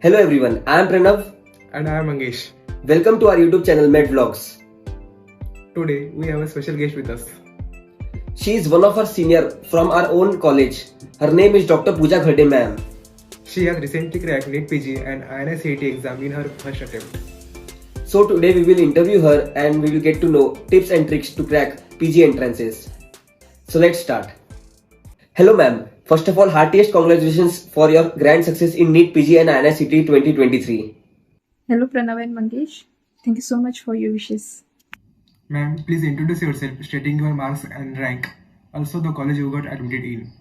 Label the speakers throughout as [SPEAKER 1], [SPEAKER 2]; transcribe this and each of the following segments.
[SPEAKER 1] Hello everyone, I am Pranav.
[SPEAKER 2] And I am Mangesh.
[SPEAKER 1] Welcome to our YouTube channel Med Vlogs.
[SPEAKER 2] Today we have a special guest with us.
[SPEAKER 1] She is one of our senior from our own college. Her name is Dr. Pooja Ghade ma'am.
[SPEAKER 2] She has recently cracked NEET PG and INI-CET exam in her first attempt.
[SPEAKER 1] So today we will interview her and we will get to know tips and tricks to crack PG entrances. So let's start. Hello ma'am. First of all, heartiest congratulations for your grand success in NEET PG and INI-CET 2023.
[SPEAKER 3] Hello Pranav and Mangesh. Thank you so much for your wishes.
[SPEAKER 2] Ma'am, please introduce yourself, stating your marks and rank. Also the college you got admitted in.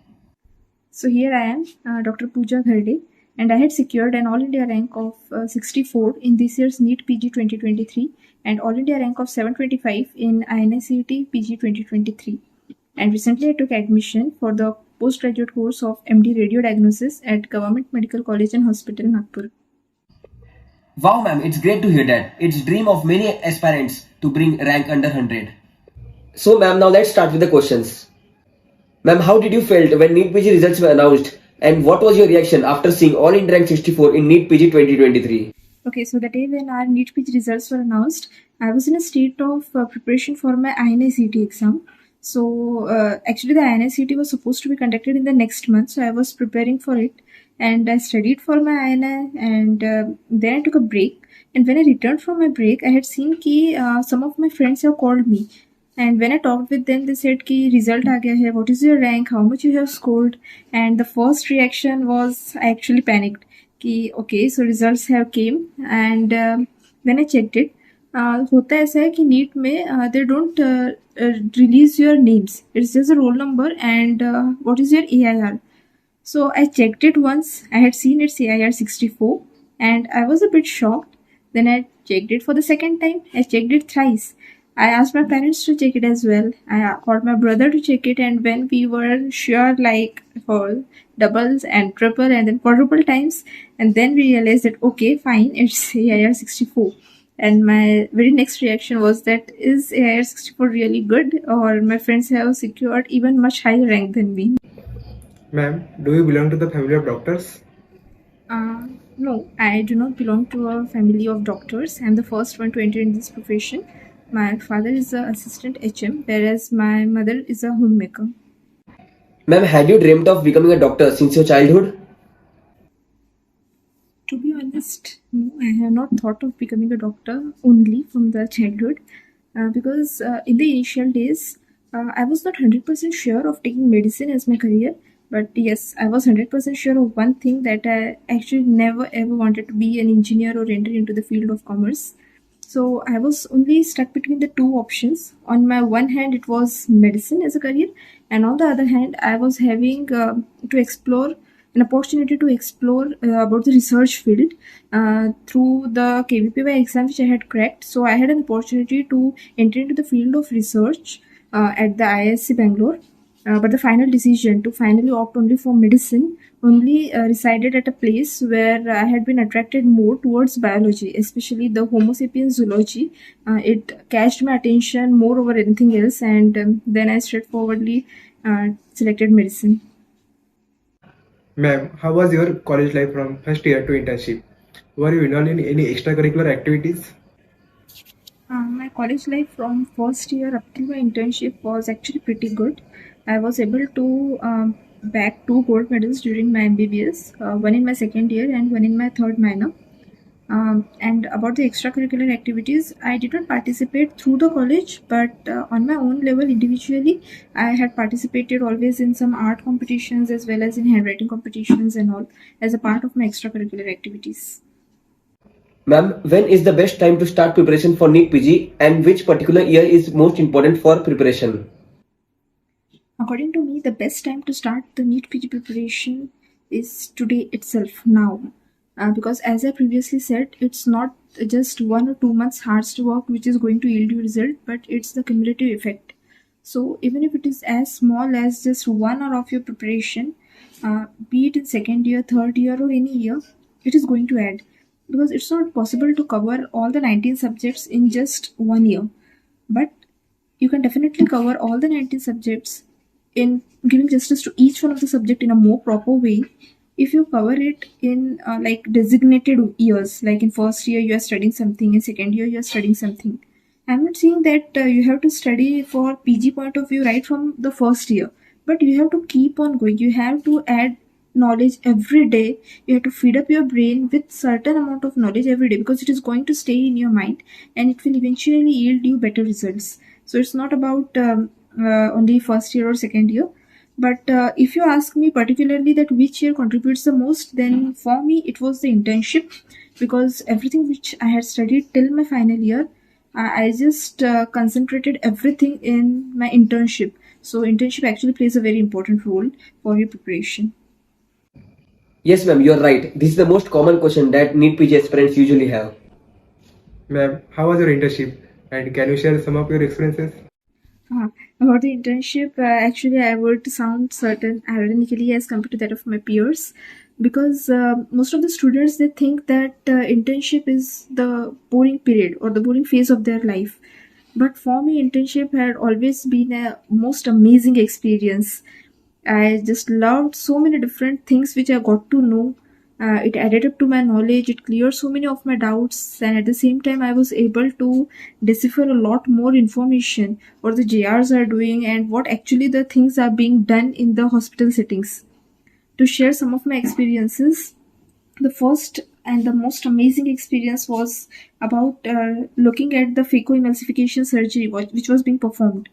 [SPEAKER 3] So here I am, Dr. Pooja Ghade, and I had secured an All India rank of 64 in this year's NEET PG 2023 and All India rank of 725 in INI-CET PG 2023. And recently I took admission for the postgraduate course of MD Radio Diagnosis at Government Medical College and Hospital, Nagpur.
[SPEAKER 1] Wow ma'am, it's great to hear that. It's dream of many aspirants to bring rank under 100. So ma'am, now let's start with the questions. Ma'am, how did you felt when NEET PG results were announced and what was your reaction after seeing All India rank 64 in NEET PG 2023?
[SPEAKER 3] Okay, so the day when our NEET PG results were announced, I was in a state of preparation for my INI-CET exam. So actually the INI-CET was supposed to be conducted in the next month, so I was preparing for it and I studied for my INI and then I took a break. And when I returned from my break, I had seen ki some of my friends have called me. And when I talked with them, they said ki result aa gaya hai, what is your rank, how much you have scored. And the first reaction was I actually panicked. कि okay, so results have came and when I checked it, होता ऐसा है कि NEET में they don't release your names. It's just a roll number and what is your AIR. So I checked it once. I had seen its AIR 64 and I was a bit shocked. Then I checked it for the second time. I checked it thrice. I asked my parents to check it as well. I called my brother to check it, and when we were sure, like for doubles and triple and then quadruple times, and then we realized that okay, fine, it's AIR 64. And my very next reaction was that is AIR 64 really good, or my friends have secured even much higher rank than me?
[SPEAKER 2] Ma'am, do you belong to the family of doctors?
[SPEAKER 3] No, I do not belong to a family of doctors. I'm the first one to enter in this profession. My father is an assistant HM, whereas my mother is a homemaker.
[SPEAKER 1] Ma'am, had you dreamt of becoming a doctor since your childhood?
[SPEAKER 3] To be honest, no, I have not thought of becoming a doctor only from the childhood because in the initial days, I was not 100% sure of taking medicine as my career. But yes, I was 100% sure of one thing, that I actually never ever wanted to be an engineer or enter into the field of commerce. So I was only stuck between the two options. On my one hand, it was medicine as a career, and on the other hand, I was having to explore an opportunity to explore about the research field through the KVPY exam which I had cracked. So I had an opportunity to enter into the field of research at the IISc Bangalore. But the final decision to finally opt only for medicine only resided at a place where I had been attracted more towards biology, especially the Homo sapiens zoology. It catched my attention more over anything else, and then I straightforwardly selected medicine.
[SPEAKER 2] Ma'am, how was your college life from first year to internship? Were you involved in any extracurricular activities?
[SPEAKER 3] My college life from first year up till my internship was actually pretty good. I was able to bag 2 gold medals during my MBBS, one in my second year and one in my third minor. And about the extracurricular activities, I did not participate through the college, but on my own level individually, I had participated always in some art competitions as well as in handwriting competitions and all as a part of my extracurricular activities.
[SPEAKER 1] Ma'am, when is the best time to start preparation for NEET PG and which particular year is most important for preparation?
[SPEAKER 3] According to me, the best time to start the NEET PG preparation is today itself, now. Because as I previously said, it's not just 1 or 2 months hard work which is going to yield you result, but it's the cumulative effect. So even if it is as small as just 1 hour of your preparation, be it in second year, third year or any year, it is going to add. Because it's not possible to cover all the 19 subjects in just 1 year. But you can definitely cover all the 19 subjects in giving justice to each one of the subject in a more proper way if you cover it in like designated years, like in first year you are studying something, in second year you are studying something. I'm not saying that you have to study for PG point of view right from the first year, but you have to keep on going. You have to add knowledge every day. You have to feed up your brain with certain amount of knowledge every day, because it is going to stay in your mind and it will eventually yield you better results. So it's not about only first year or second year. But if you ask me particularly that which year contributes the most, then for me it was the internship, because everything which I had studied till my final year, I just concentrated everything in my internship. So internship actually plays a very important role for your preparation.
[SPEAKER 1] Yes, ma'am, you're right. This is the most common question that NEET PG aspirants usually have.
[SPEAKER 2] Ma'am, how was your internship? And can you share some of your experiences?
[SPEAKER 3] About the internship, actually, I would sound certain ironically as compared to that of my peers, because most of the students, they think that internship is the boring period or the boring phase of their life. But for me, internship had always been a most amazing experience. I just loved so many different things which I got to know. It added up to my knowledge, it cleared so many of my doubts, and at the same time, I was able to decipher a lot more information what the JRs are doing and what actually the things are being done in the hospital settings. To share some of my experiences, the first and the most amazing experience was about looking at the phacoemulsification surgery which was being performed.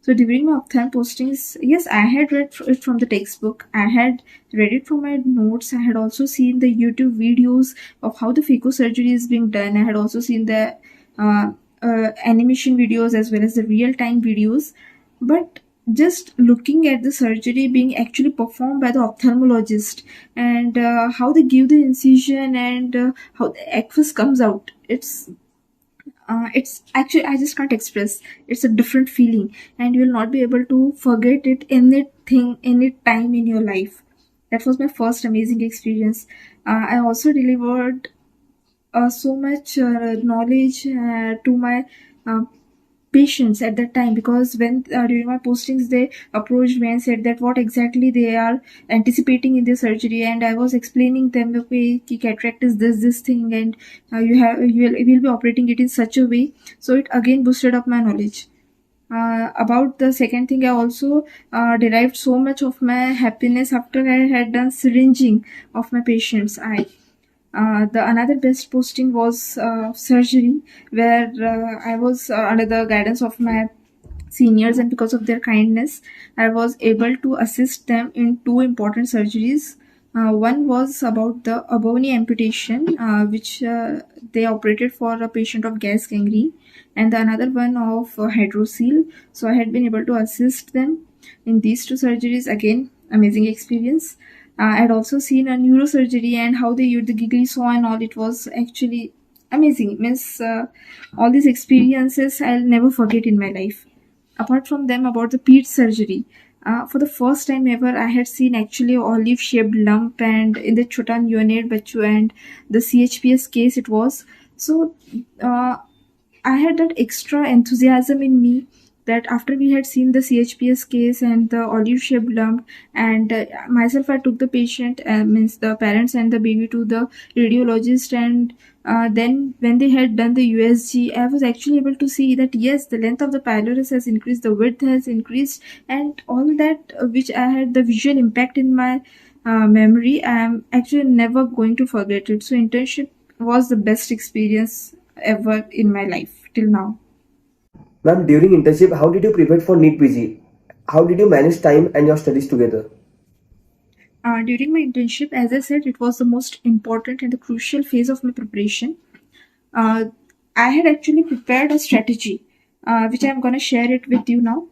[SPEAKER 3] So during my ophthalm postings, yes, I had read it from the textbook. I had read it from my notes. I had also seen the YouTube videos of how the phaco surgery is being done. I had also seen the uh, animation videos as well as the real-time videos. But just looking at the surgery being actually performed by the ophthalmologist, and how they give the incision, and how the aqueous comes out, it's actually, I just can't express. It's a different feeling, and you will not be able to forget it anything any time in your life. That was my first amazing experience. I also delivered so much knowledge to my uh, patients at that time, because when during my postings they approached me and said that what exactly they are anticipating in their surgery, and I was explaining them, okay, cataract is this thing, and you will be operating it in such a way. So it again boosted up my knowledge. About the second thing, I also derived so much of my happiness after I had done syringing of my patients' eye. The another best posting was surgery, where I was under the guidance of my seniors, and because of their kindness, I was able to assist them in two important surgeries. One was about the Abovni amputation, which they operated for a patient of gas gangrene, and the another one of hydrocele. So I had been able to assist them in these two surgeries. Again, amazing experience. I had also seen a neurosurgery and how they used the giggly saw and all. It was actually amazing. Means all these experiences I'll never forget in my life. Apart from them, about the peds surgery, for the first time ever, I had seen actually olive-shaped lump, and in the Chotan neonate Bachu and the CHPS case it was. So I had that extra enthusiasm in me, that after we had seen the CHPS case and the olive shaped lump, and myself, I took the patient, means the parents and the baby, to the radiologist, and then when they had done the USG, I was actually able to see that yes, the length of the pylorus has increased, the width has increased, and all that which I had the visual impact in my memory, I am actually never going to forget it. So internship was the best experience ever in my life till now.
[SPEAKER 1] Ma'am, during internship, how did you prepare for NEET PG? How did you manage time and your studies together?
[SPEAKER 3] During my internship, as I said, it was the most important and the crucial phase of my preparation. Uh, I had actually prepared a strategy, which I'm going to share it with you now.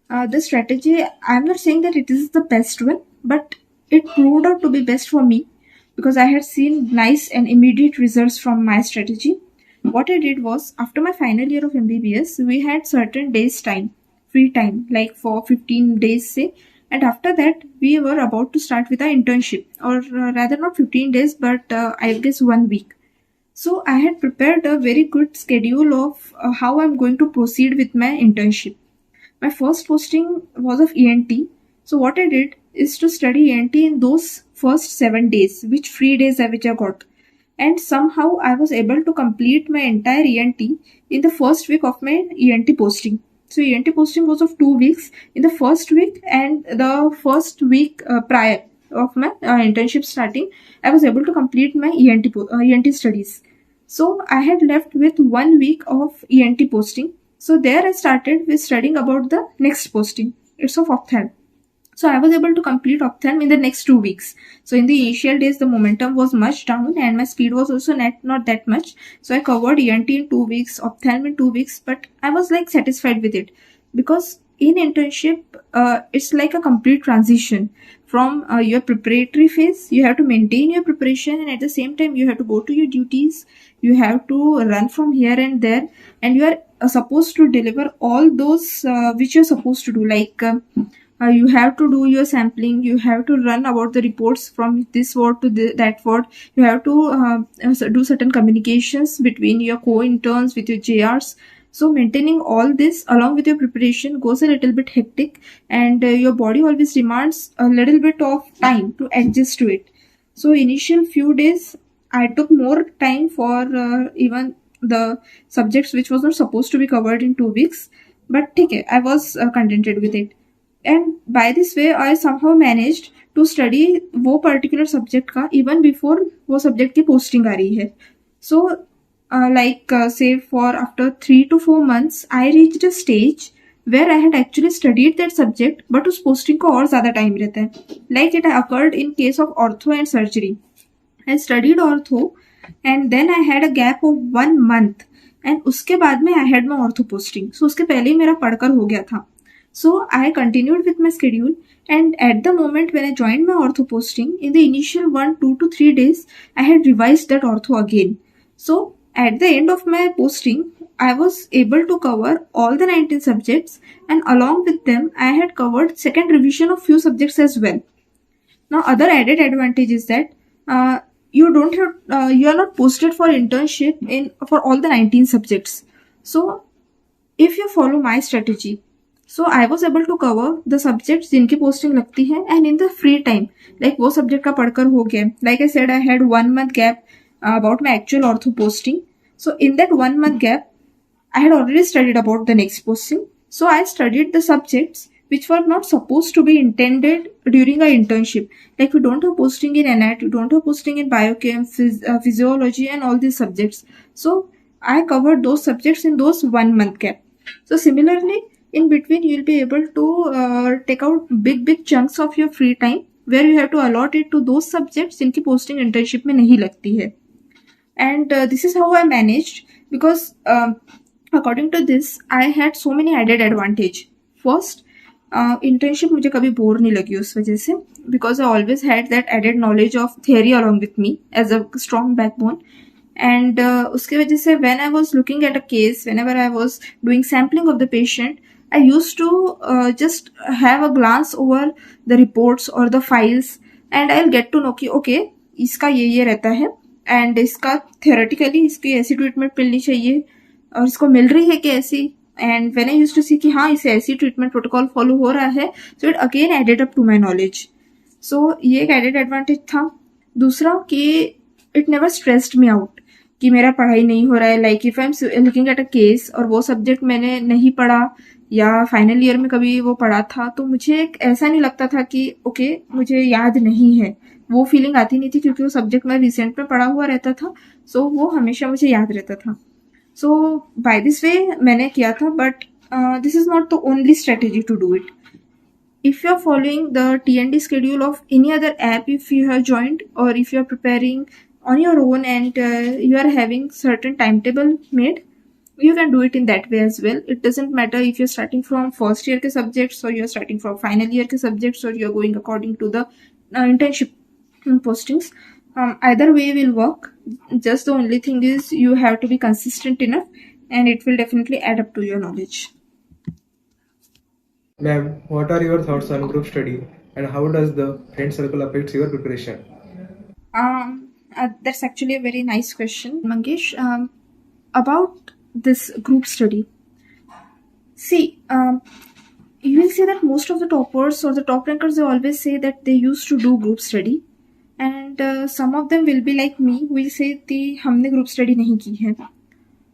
[SPEAKER 3] The strategy, I'm not saying that it is the best one, but it proved out to be best for me, because I had seen nice and immediate results from my strategy. What I did was, after my final year of MBBS, we had certain days time, free time, like for 15 days, say, and after that, we were about to start with our internship, or rather, not 15 days, but I guess 1 week. So I had prepared a very good schedule of how I'm going to proceed with my internship. My first posting was of ENT. So what I did is to study ENT in those first 7 days, which free days which I got. And somehow I was able to complete my entire ENT in the first week of my ENT posting. So ENT posting was of 2 weeks. In the first week and the first week prior of my internship starting, I was able to complete my ENT studies. So I had left with 1 week of ENT posting. So there I started with studying about the next posting. It's of ophthalm. So I was able to complete ophthalm in the next 2 weeks. So in the initial days, the momentum was much down and my speed was also not that much. So I covered ENT in 2 weeks, ophthalm in 2 weeks, but I was like satisfied with it because in internship, it's like a complete transition from your preparatory phase. You have to maintain your preparation and at the same time you have to go to your duties. You have to run from here and there, and you are supposed to deliver all those which you're supposed to do, like you have to do your sampling, you have to run about the reports from this ward to that ward, you have to do certain communications between your co-interns with your JRs. So maintaining all this along with your preparation goes a little bit hectic, and your body always demands a little bit of time to adjust to it. So initial few days I took more time for even the subjects which was not supposed to be covered in 2 weeks, but okay, I was contented with it. And by this way I somehow managed to study वो particular subject का even before वो subject की posting आ रही है. So say for after 3 to 4 months I reached a stage where I had actually studied that subject, but उस posting को और ज़्यादा time रहता है. Like it occurred in case of ortho and surgery. I studied ortho and then I had a gap of 1 month and उसके बाद में I had my ortho posting. So उसके पहले ही मेरा पढ़कर हो गया था. So I continued with my schedule, and at the moment when I joined my ortho posting, in the initial 2 to 3 days, I had revised that ortho again. So at the end of my posting, I was able to cover all the 19 subjects, and along with them, I had covered second revision of few subjects as well. Now, other added advantage is that you are not posted for internship for all the 19 subjects. So if you follow my strategy, so I was able to cover the subjects जिनकी posting लगती है, and in the free time, like वो subject का पढ़कर हो गया. Like I said, I had 1 month gap about my actual ortho posting. So in that 1 month gap, I had already studied about the next posting. So I studied the subjects which were not supposed to be intended during our internship. Like we don't have posting in anatomy, we don't have posting in biochem, physiology and all these subjects. So I covered those subjects in those 1 month gap. So similarly, in between you'll be able to take out big chunks of your free time where you have to allot it to those subjects जिनकी posting internship में नहीं लगती है. And this is how I managed, because according to this I had so many added advantage. First, internship मुझे कभी bore नहीं लगी उस वजह से, because I always had that added knowledge of theory along with me as a strong backbone. And उसके वजह से when I was looking at a case, whenever I was doing sampling of the patient, I used to just have a glance over the reports or the files, and I'll get to know कि okay, इसका ये रहता है, and इसका theoretically इसकी ऐसी treatment मिलनी चाहिए और इसको मिल रही है कि ऐसी. And when I used to see कि हाँ इसे ऐसी treatment protocol follow हो रहा है, so it again added up to my knowledge. So ये एक added advantage था. दूसरा कि it never stressed me out कि मेरा पढ़ाई नहीं हो रहा है. Like if I am looking at a case और वो सब्जेक्ट मैंने नहीं पढ़ा या फाइनल ईयर में कभी वो पढ़ा था, तो मुझे एक ऐसा नहीं लगता था कि ओके मुझे याद नहीं है. वो फीलिंग आती नहीं थी क्योंकि वो सब्जेक्ट मैं रिसेंट में पढ़ा हुआ रहता था. सो वो हमेशा मुझे याद रहता था. सो बाय दिस वे मैंने किया था, but this is not the only strategy to do it. If you are following the TND schedule of any other app, if you have joined or if you are preparing on your own and you are having certain timetable made, you can do it in that way as well. It doesn't matter if you're starting from first year ke subjects or you're starting from final year ke subjects or you're going according to the internship postings. Either way will work. Just the only thing is you have to be consistent enough and it will definitely add up to your knowledge.
[SPEAKER 2] Ma'am, what are your thoughts on group study and how does the friend circle affect your preparation?
[SPEAKER 3] That's actually a very nice question, Mangesh. About this group study. See, you will see that most of the toppers or the top rankers, they always say that they used to do group study, and some of them will be like me, will say कि हमने group study नहीं की है.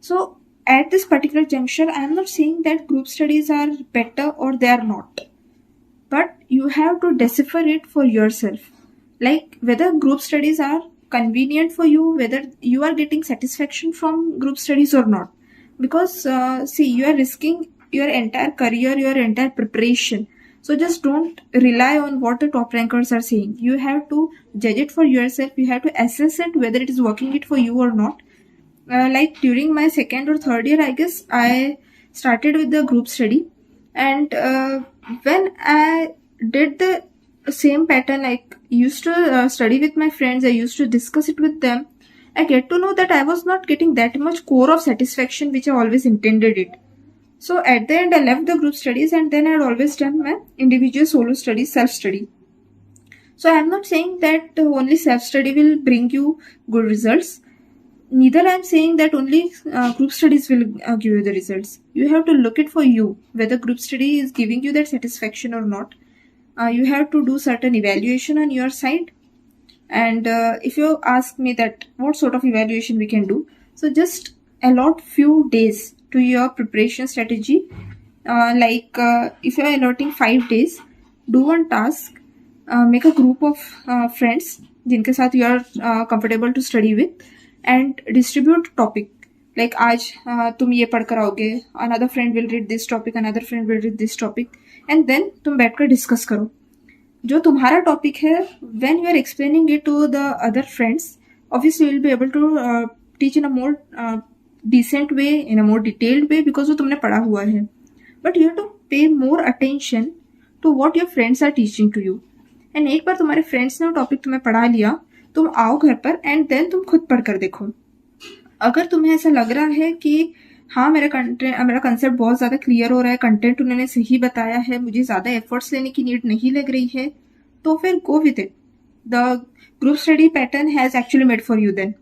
[SPEAKER 3] So at this particular juncture, I am not saying that group studies are better or they are not, but you have to decipher it for yourself, like whether group studies are convenient for you, whether you are getting satisfaction from group studies or not. Because see, you are risking your entire career, your entire preparation. So just don't rely on what the top rankers are saying. You have to judge it for yourself. You have to assess it whether it is working it for you or not. Like during my second or third year, I guess I started with the group study, and when I did the same pattern, like used to study with my friends, I used to discuss it with them, I get to know that I was not getting that much core of satisfaction which I always intended it. So at the end, I left the group studies, and then I had always done my individual solo study, self study. So I am not saying that only self study will bring you good results. Neither I am saying that only group studies will give you the results. You have to look it for you, whether group study is giving you that satisfaction or not. You have to do certain evaluation on your side. And if you ask me that what sort of evaluation we can do, so just allot few days to your preparation strategy. If you are allotting 5 days, do one task, make a group of friends जिनके साथ you are comfortable to study with, and distribute topic. Like आज तुम ये पढ़ कर आओगे, another friend will read this topic, another friend will read this topic, and then तुम बैठकर डिस्कस करो जो तुम्हारा टॉपिक है. when you are explaining it to the other friends, obviously you will be able to teach in a more decent way, in a more detailed way, because वो तुमने पढ़ा हुआ है. but you have to pay more attention to what your friends are teaching to you. and एक बार तुम्हारे friends ने वो topic तुम्हें पढ़ा लिया, तुम आओ घर पर एंड देन तुम खुद पढ़ कर देखो. अगर तुम्हें ऐसा लग रहा है कि हाँ मेरा कंसेप्ट बहुत ज़्यादा क्लियर हो रहा है, कंटेंट उन्होंने सही बताया है, मुझे ज़्यादा एफर्ट्स लेने की नीड नहीं लग रही है, तो फिर go with it. The group study pattern has actually made for you then.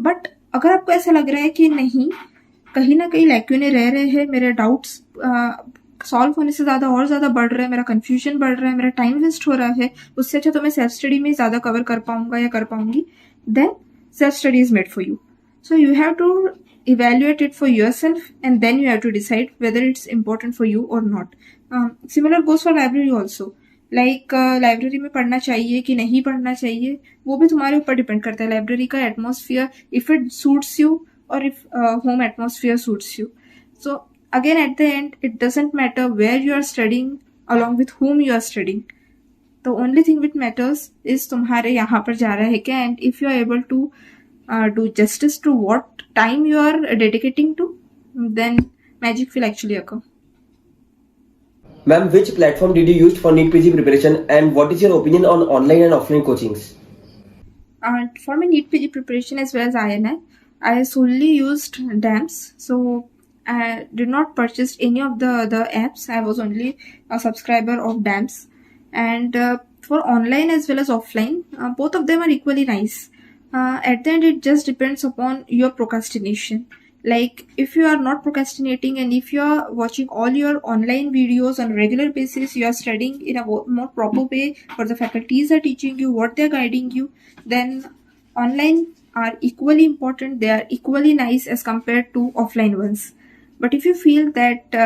[SPEAKER 3] But अगर आपको ऐसा लग रहा है कि नहीं, कहीं ना कहीं लैक्यूने रह रहे हैं, मेरे डाउट्स सॉल्व होने से ज़्यादा और ज़्यादा बढ़ रहा है, मेरा कन्फ्यूजन बढ़ रहा है, मेरा टाइम वेस्ट हो रहा है, उससे अच्छा तो मैं सेल्फ स्टडी में ज़्यादा कवर कर पाऊंगा या कर पाऊंगी, then self study is made for you. So you have to evaluate it for yourself, and then you have to decide whether it's important for you or not. Similar goes for library also. Like library में पढ़ना चाहिए कि नहीं पढ़ना चाहिए, वो भी तुम्हारे ऊपर डिपेंड करता है. लाइब्रेरी का atmosphere, if it suits you or if home atmosphere suits you. So again at the end, it doesn't matter where you are studying, along with whom you are studying. The only thing which matters is तुम्हारे यहाँ पर जा रहा है क्या, and if you are able to do justice to what time you are dedicating to, then magic will actually occur.
[SPEAKER 1] Ma'am, which platform did you use for NEET PG preparation, and what is your opinion on online and offline coachings?
[SPEAKER 3] For my NEET PG preparation as well as INI, I solely used DAMS. So I did not purchase any of the other apps. I was only a subscriber of DAMS. And for online as well as offline, both of them are equally nice. At the end, it just depends upon your procrastination. Like if you are not procrastinating, and if you are watching all your online videos on a regular basis, you are studying in a more proper way, or the faculties are teaching you what they are guiding you, then online are equally important. They are equally nice as compared to offline ones. But if you feel that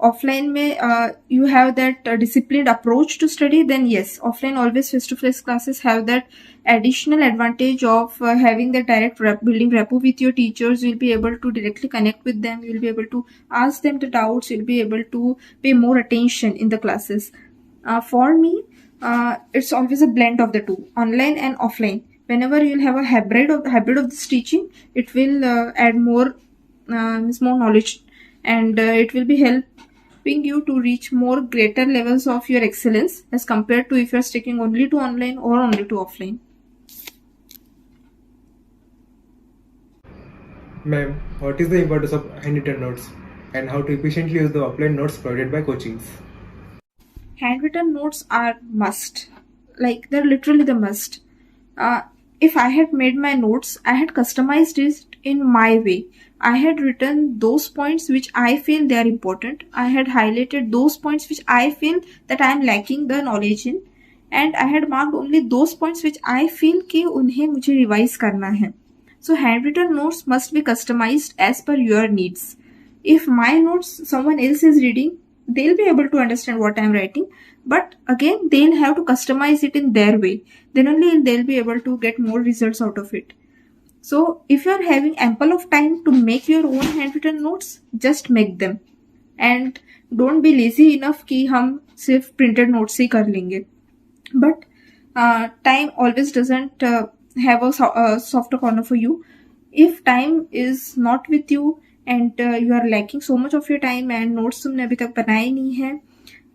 [SPEAKER 3] offline में you have that disciplined approach to study, then yes, offline always face-to-face classes have that additional advantage of having the direct building rapport with your teachers. You'll be able to directly connect with them. You'll be able to ask them the doubts. You'll be able to pay more attention in the classes. For me, it's always a blend of the two, online and offline. Whenever you'll have a hybrid of this teaching, it will add more knowledge, and it will be helping you to reach more greater levels of your excellence as compared to if you're sticking only to online or only to offline.
[SPEAKER 2] Ma'am, what is the importance of handwritten notes, and how to efficiently use the offline notes provided by coachings?
[SPEAKER 3] Handwritten notes are must. Like they're literally the must. If I had made my notes, I had customized in my way. I had written those points which I feel they are important. I had highlighted those points which I feel that I am lacking the knowledge in, and I had marked only those points which I feel कि उन्हें मुझे revise करना है. So handwritten notes must be customized as per your needs. If my notes someone else is reading, they'll be able to understand what I'm writing, but again they'll have to customize it in their way. Then only they'll be able to get more results out of it. So if you're having ample of time to make your own handwritten notes, just make them. And don't be lazy enough कि हम सिर्फ printed notes ही कर लेंगे. But time always doesn't have a softer corner for you. If time is not with you and you are lacking so much of your time and notes तुमने अभी तक बनाए नहीं है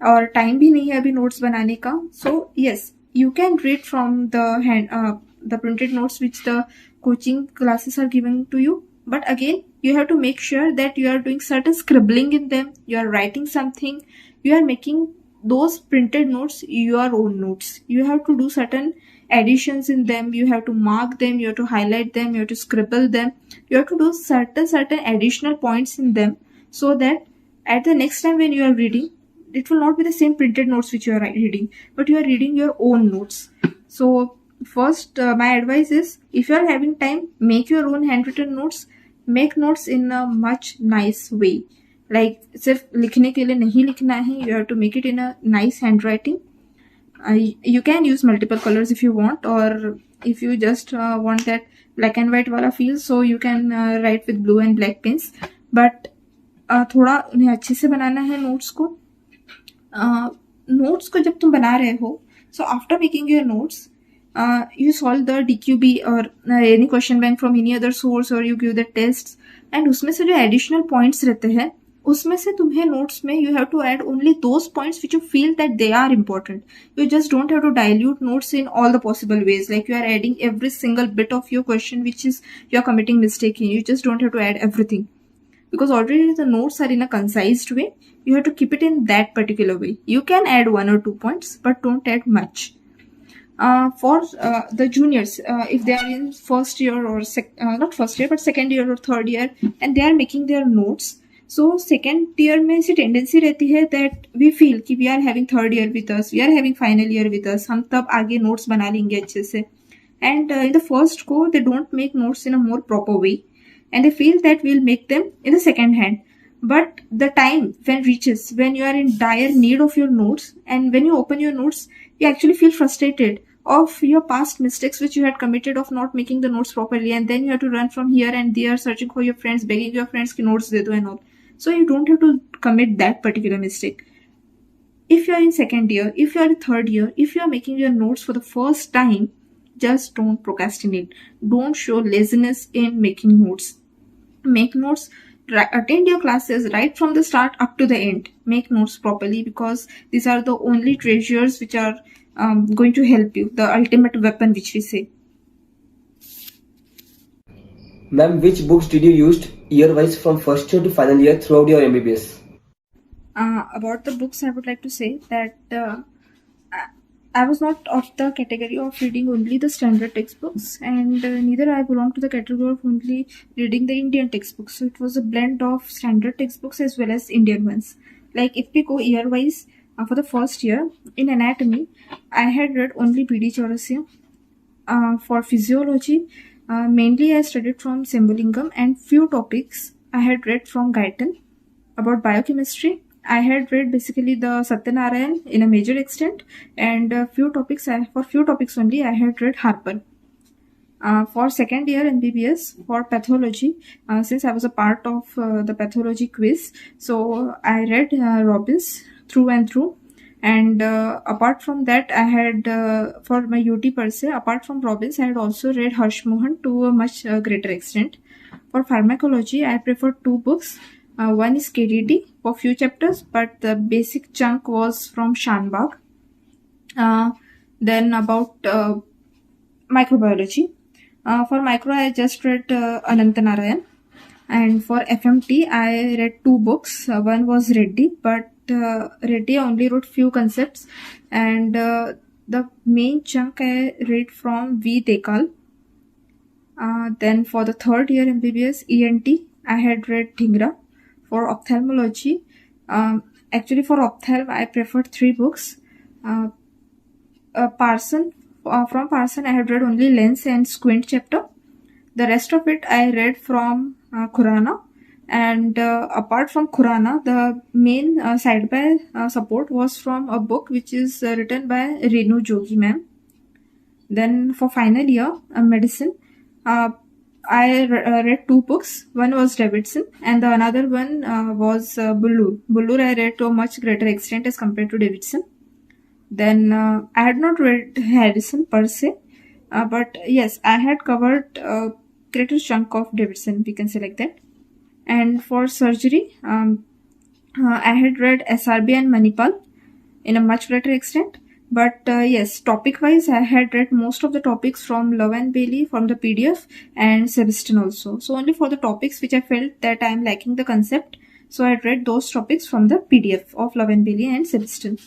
[SPEAKER 3] और टाइम भी नहीं है अभी नोट्स बनाने का, so yes, you can read from the printed notes which the coaching classes are giving to you. But again, you have to make sure that you are doing certain scribbling in them, you are writing something, you are making those printed notes your own notes. You have to do certain additions in them, you have to mark them, you have to highlight them, you have to scribble them, you have to do certain additional points in them, so that at the next time when you are reading, it will not be the same printed notes which you are reading, but you are reading your own notes. So first, my advice is, if you are having time, make your own handwritten notes. Make notes in a much nice way. Like सिर्फ लिखने के लिए नहीं लिखना है, you have to make it in a nice handwriting. You can use multiple colors if you want, or if you just want that black and white वाला feel, so you can write with blue and black pens. But थोड़ा उन्हें अच्छे से बनाना है notes को. Notes को जब तुम बना रहे हो, so after making your notes, you solve the DQB or any question bank from any other source, or you give the tests, and उसमें से जो additional points रहते हैं, उसमें से तुम्हें notes में you have to add only those points which you feel that they are important. You just don't have to dilute notes in all the possible ways, like you are adding every single bit of your question which is you are committing mistake in. You just don't have to add everything, because already the notes are in a concised way. You have to keep it in that particular way. You can add 1 or 2 points, but don't add much. For the juniors, if they are in first year or not first year but second year or third year, and they are making their notes, so second year में ऐसी tendency रहती है that we feel कि we are having third year with us, we are having final year with us, हम तब आगे notes बना लेंगे अच्छे से. And in the first go, they don't make notes in a more proper way, and they feel that we'll make them in the second hand. But the time when reaches, when you are in dire need of your notes, and when you open your notes, you actually feel frustrated of your past mistakes which you had committed of not making the notes properly, and then you have to run from here and there searching for your friends, begging your friends ki notes de do and all. So you don't have to commit that particular mistake. If you are in second year, if you are in third year, if you are making your notes for the first time, just don't procrastinate. Don't show laziness in making notes. Make notes. Attend your classes right from the start up to the end. Make notes properly, because these are the only treasures which are going to help you, the ultimate weapon which we say.
[SPEAKER 1] Ma'am, which books did you use year-wise from first year to final year throughout your MBBS?
[SPEAKER 3] About the books, I would like to say that I was not of the category of reading only the standard textbooks, and neither I belong to the category of only reading the Indian textbooks. So it was a blend of standard textbooks as well as Indian ones. Like if we go year-wise, for the first year in anatomy, I had read only B.D. Chaurasia. For physiology, mainly I studied from Sembolingam, and few topics I had read from Guyton. About biochemistry, I had read basically the Satyanarayan in a major extent, and few topics only I had read Harper. For second year MBBS, for pathology, since I was a part of the pathology quiz, so I read Robbins through and through. And apart from that, I had for my UT per se, apart from Robbins, I had also read Harshmohan to a much greater extent. For pharmacology, I preferred two books. One is KDD for few chapters, but the basic chunk was from Shanbag. Then about microbiology. For micro, I just read Anantanarayan. And for FMT, I read two books. One was Reddy, but Reddy only wrote few concepts. And the main chunk I read from V. Dekal. Then for the third year MBBS ENT, I had read Dhingra. For ophthalmology, actually for ophthalm, I preferred 3 books. From Parson, I had read only Lens and Squint chapter. The rest of it I read from Khurana. And apart from Khurana, the main side by support was from a book which is written by Renu Jogi ma'am. Then for final year medicine, I read 2 books. One was Davidson and the another one was Bullur. Bullur I read to a much greater extent as compared to Davidson. Then I had not read Harrison per se, but yes, I had covered a greater chunk of Davidson, we can say like that. And for surgery, I had read SRB and Manipal in a much greater extent. But yes, topic wise, I had read most of the topics from Love and Bailey from the PDF and Sebastian also. So only for the topics which I felt that I am lacking the concept, so I had read those topics from the PDF of Love and Bailey and Sebastian.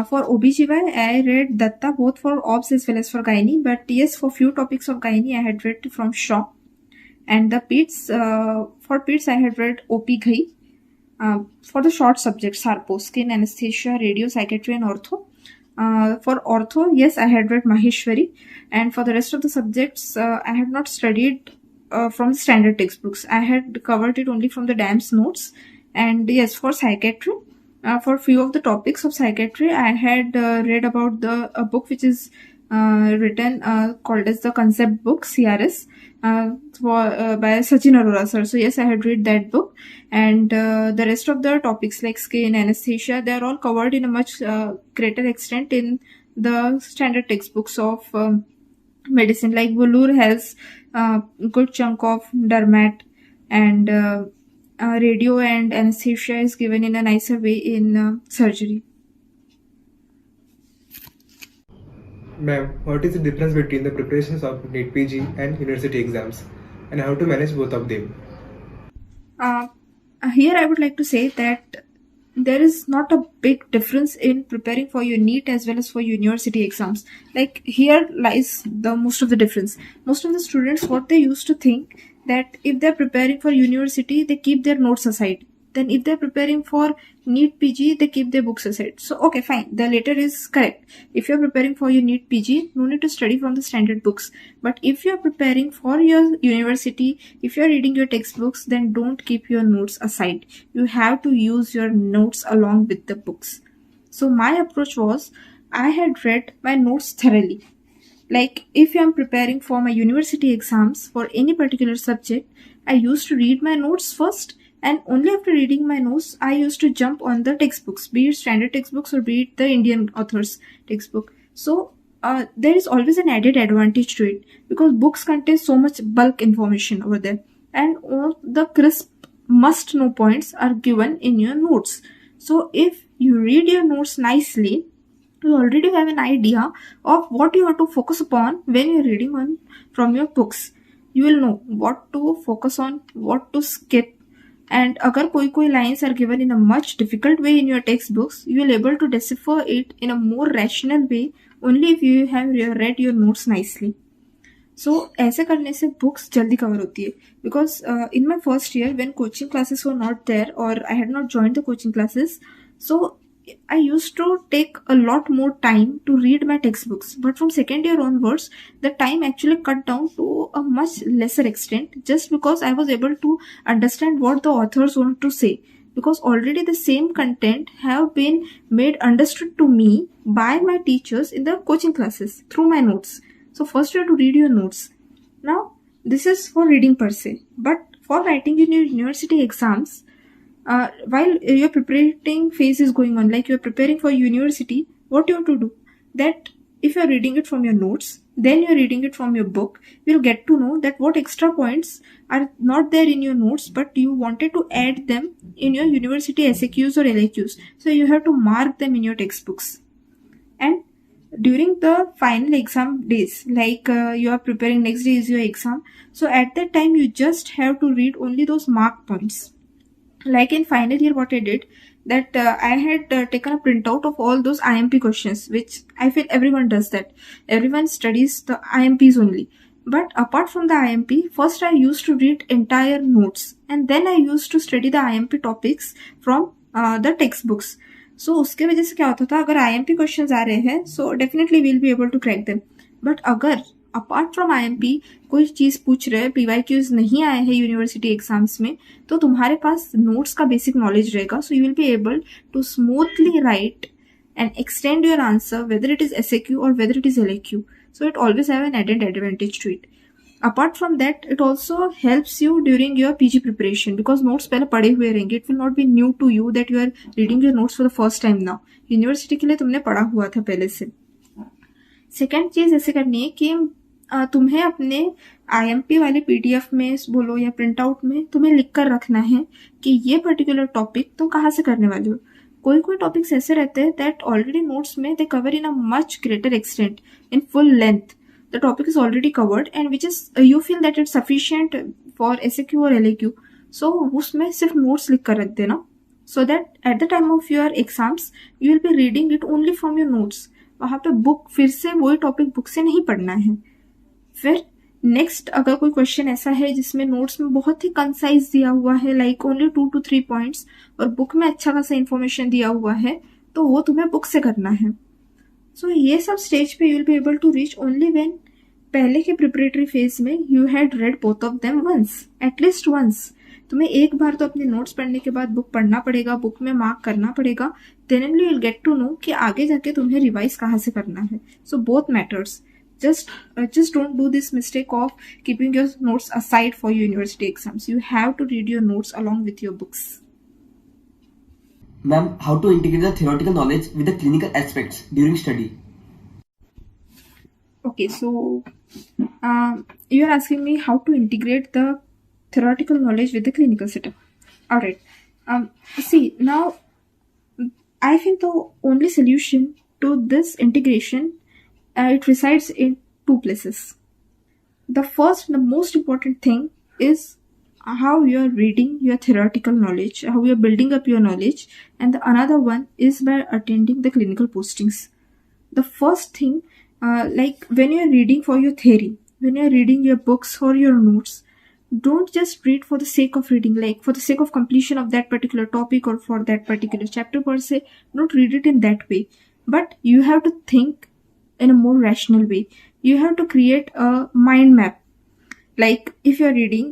[SPEAKER 3] For OBGY, I read Datta both for OBS as well as for Gynae. But yes, for few topics of Gynae, I had read from Shaw. And the PEDS, for PEDS, I had read OP Ghai. For the short subjects, Harpo, skin, anesthesia, radio, psychiatry, and ortho. For ortho, yes, I had read Maheshwari. And for the rest of the subjects, I had not studied from the standard textbooks. I had covered it only from the DAMS notes. And yes, for psychiatry, for few of the topics of psychiatry, I had read about a book which is written called as the concept book CRS by Sachin Arora sir. So yes, I had read that book, and the rest of the topics like skin, anesthesia, they are all covered in a much greater extent in the standard textbooks of medicine. Like Bullur has a good chunk of dermat, and radio and anesthesia is given in a nicer way in surgery.
[SPEAKER 2] Ma'am, what is the difference between the preparations of NEET PG and university exams, and how to manage both of them?
[SPEAKER 3] Here I would like to say that there is not a big difference in preparing for your NEET as well as for university exams. Like here lies the most of the difference. Most of the students, what they used to think, that if they're preparing for university, they keep their notes aside. Then if they're preparing for NEET PG, they keep their books aside. So okay, fine, the latter is correct. If you're preparing for your NEET PG, no need to study from the standard books. But if you're preparing for your university, if you're reading your textbooks, then don't keep your notes aside. You have to use your notes along with the books. So my approach was, I had read my notes thoroughly. Like if I'm preparing for my university exams for any particular subject, I used to read my notes first, and only after reading my notes, I used to jump on the textbooks, be it standard textbooks or be it the Indian authors textbook. So there is always an added advantage to it, because books contain so much bulk information over there, and all the crisp must know points are given in your notes. So if you read your notes nicely, you already have an idea of what you have to focus upon when you're reading on from your books. You will know what to focus on, what to skip, and agar koi lines are given in a much difficult way in your textbooks, you will able to decipher it in a more rational way only if you have read your notes nicely. So ऐसे करने से books जल्दी cover होती है, because in my first year when coaching classes were not there or I had not joined the coaching classes, so I used to take a lot more time to read my textbooks. But from second year onwards, the time actually cut down to a much lesser extent, just because I was able to understand what the authors want to say. Because already the same content have been made understood to me by my teachers in the coaching classes through my notes. So first you have to read your notes. Now, this is for reading per se. But for writing in your university exams, while your preparing phase is going on, like you're preparing for university, what you have to do, that if you're reading it from your notes, then you're reading it from your book, you'll get to know that what extra points are not there in your notes, but you wanted to add them in your university SAQs or LAQs. So you have to mark them in your textbooks. And during the final exam days, like you are preparing, next day is your exam, so at that time you just have to read only those mark points. Like in final year, what I did, that I had taken a printout of all those IMP questions, which I feel everyone does that. Everyone studies the IMPs only. But apart from the IMP, first I used to read entire notes and then I used to study the IMP topics from the textbooks. So उसके वजह से क्या होता था, अगर IMP questions आ रहे हैं so definitely we'll be able to crack them. But अगर अपार्ट फ्रॉम IMP कोई चीज पूछ रहे, PYQs नहीं आए हैं यूनिवर्सिटी एग्जाम्स में, तो तुम्हारे पास नोट्स का बेसिक नॉलेज रहेगा. So you will be able to smoothly write and extend your answer whether it is SAQ or whether it is LAQ. So it always have an added advantage to it. Apart from that, it also helps you during your PG preparation because notes पहले पढ़े हुए रहेंगे. It will not be new to you that you are reading your notes for the first time now. University के लिए तुमने पढ़ा हुआ था पहले से. सेकेंड चीज ऐसे करनी है कि तुम्हें अपने IMP वाले PDF में बोलो या प्रिंट आउट में तुम्हें लिख कर रखना है कि ये पर्टिकुलर टॉपिक तुम कहाँ से करने वाले हो. कोई कोई टॉपिक्स ऐसे रहते हैं दैट ऑलरेडी नोट्स में they cover in a much greater extent in full length. The topic is already covered and which is you feel that it's sufficient for SAQ or LAQ. So उसमें सिर्फ नोट्स लिख कर रख देना so that at the time of your exams you will be reading it only from your notes. वहां पे book फिर से वही टॉपिक बुक से नहीं पढ़ना है. फिर नेक्स्ट अगर कोई क्वेश्चन ऐसा है जिसमें नोट्स में बहुत ही कंसाइज दिया हुआ है लाइक ओनली 2 to 3 पॉइंट्स और बुक में अच्छा खासा इन्फॉर्मेशन दिया हुआ है, तो वो तुम्हें बुक से करना है. सो ये सब स्टेज पे you will be able to reach only when पहले के प्रिपरेटरी फेज में you had read both of them once, at least once. तुम्हें एक बार तो अपने नोट्स पढ़ने के बाद बुक पढ़ना पड़ेगा, बुक में मार्क करना पड़ेगा, then only you will get to know कि आगे जाके तुम्हें रिवाइज कहाँ से करना है. So both matters. Just don't do this mistake of keeping your notes aside for your university exams. You have to read your notes along with your books.
[SPEAKER 1] Ma'am, how to integrate the theoretical knowledge with the clinical aspects during study?
[SPEAKER 3] Okay, so you are asking me how to integrate the theoretical knowledge with the clinical setup. All right. See, now I think the only solution to this integration it resides in two places. The first and the most important thing is how you are reading your theoretical knowledge, how you are building up your knowledge, and the another one is by attending the clinical postings. The first thing, like when you are reading for your theory, when you are reading your books or your notes, don't just read for the sake of reading, like for the sake of completion of that particular topic or for that particular chapter per se. Don't read it in that way, but you have to think in a more rational way. You have to create a mind map. Like if you are reading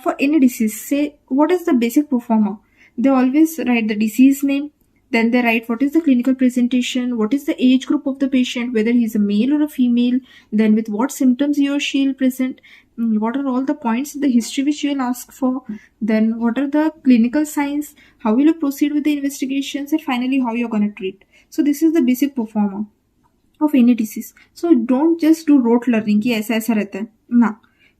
[SPEAKER 3] for any disease, say what is the basic proforma, they always write the disease name, then they write what is the clinical presentation, what is the age group of the patient, whether he is a male or a female, then with what symptoms he or she will present, what are all the points in the history which you will ask for, then what are the clinical signs, how will you proceed with the investigations, and finally how you are going to treat. So this is the basic proforma of any disease. So don't just do rote learning कि ऐसा ऐसा रहता है ना.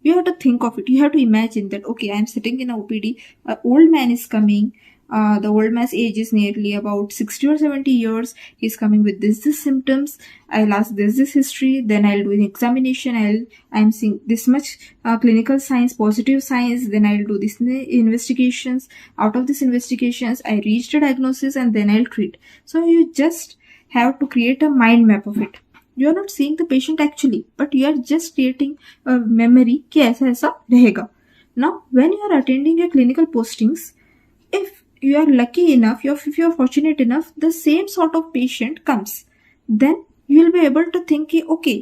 [SPEAKER 3] You have to think of it. You have to imagine that okay, I am sitting in a OPD, an old man is coming, the old man's age is nearly about 60 or 70 years, he's coming with this symptoms, I'll ask this history, then I'll do an examination, I'm seeing this much clinical signs, positive signs, then I'll do this investigations, out of these investigations I reached a diagnosis and then I'll treat. So you just have to create a mind map of it. You are not seeing the patient actually, but you are just creating a memory कि ऐसा ऐसा रहेगा. Now, when you are attending your clinical postings, if you are lucky enough, if you are fortunate enough, the same sort of patient comes, then you will be able to think कि okay,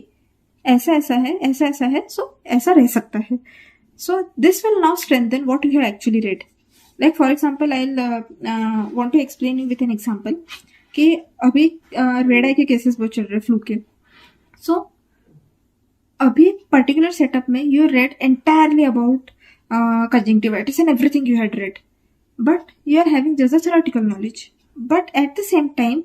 [SPEAKER 3] ऐसा ऐसा है, so ऐसा रह सकता है. So this will now strengthen what you have actually read. Like for example, I'll want to explain you with an example. कि अभी रेड आई के केसेस बहुत चल रहे फ्लू के. सो अभी पर्टिकुलर सेटअप में you read entirely about conjunctivitis and everything you had read, but you are having just a theoretical knowledge. But at the same time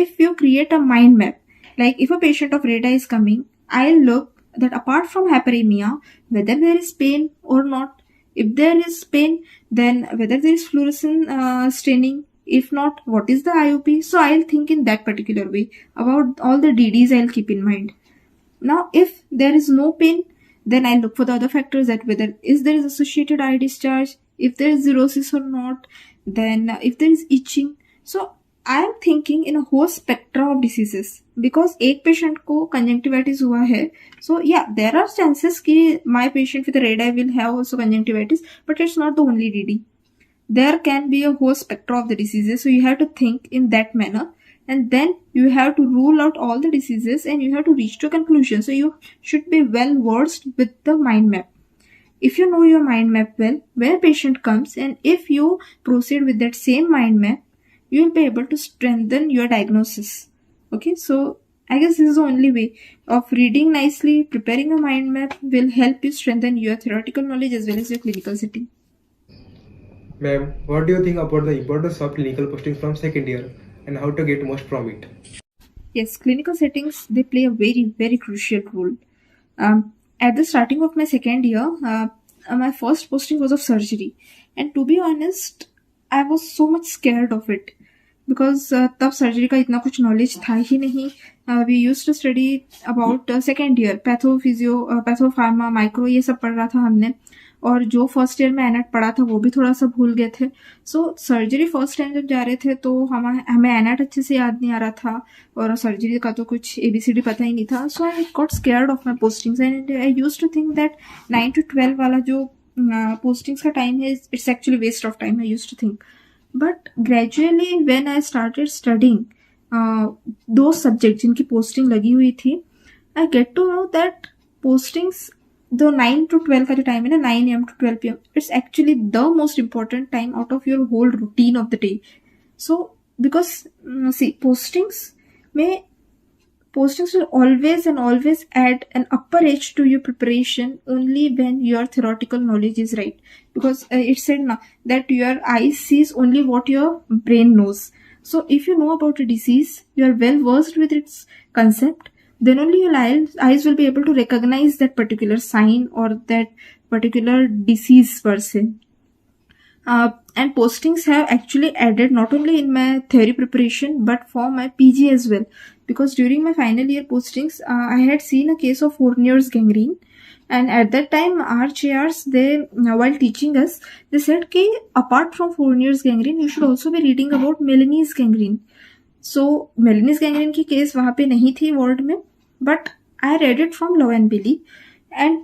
[SPEAKER 3] if you create a mind map, like if a patient of red eye is coming, I'll look that apart from hyperemia, whether there is pain or not. If there is pain, then whether there is fluorescent staining. If not, what is the IOP? So I'll think in that particular way about all the DDs I'll keep in mind. Now, if there is no pain, then I'll look for the other factors, that whether there is associated eye discharge, if there is cirrhosis or not, then if there is itching. So I am thinking in a whole spectrum of diseases because एक patient को conjunctivitis हुआ है, so या there are chances कि my patient with red eye will have also conjunctivitis, but it's not the only DD. There can be a whole spectrum of the diseases, so you have to think in that manner, and then you have to rule out all the diseases and you have to reach to a conclusion. So you should be well versed with the mind map. If you know your mind map well, when a patient comes and if you proceed with that same mind map, you will be able to strengthen your diagnosis. Okay, so I guess this is the only way of reading nicely. Preparing a mind map will help you strengthen your theoretical knowledge as well as your clinical setting.
[SPEAKER 2] Ma'am, what do you think about the importance of clinical postings from second year and how to get most from it?
[SPEAKER 3] Yes, clinical settings, they play a very, very crucial role. At the starting of my second year, my first posting was of surgery, and to be honest, I was so much scared of it because तब surgery का इतना कुछ knowledge था ही नहीं. We use to study about second year patho physio patho pharma micro ये सब पढ़ रहा था हमने, और जो फर्स्ट ईयर में एनेट पढ़ा था वो भी थोड़ा सा भूल गए थे. सो सर्जरी फर्स्ट टाइम जब जा रहे थे तो हमें एनेट अच्छे से याद नहीं आ रहा था और सर्जरी का तो कुछ ABCD पता ही नहीं था. So I got scared of my postings and I use to think that 9 to 12 वाला जो पोस्टिंग्स का टाइम है it's actually waste of time, I use to think. But gradually when I started studying दो subject जिनकी posting लगी हुई थी, I get to know that postings the 9 to 12 का जो टाइम है ना, 9 AM to 12 PM, it's actually the most important time out of your whole routine of the day. So because see, postings will always and always add an upper edge to your preparation only when your theoretical knowledge is right, because it said now that your eye sees only what your brain knows. So if you know about a disease, you are well versed with its concept, then only your eyes will be able to recognize that particular sign or that particular disease per se. And postings have actually added not only in my theory preparation but for my PG as well, because during my final year postings I had seen a case of Fournier's gangrene, and at that time our chairs, they while teaching us, they said कि apart from Fournier's gangrene you should also be reading about Melanie's gangrene. So Melanie's gangrene की case वहाँ पे नहीं थी ward में, but I read it from Love and Billy, and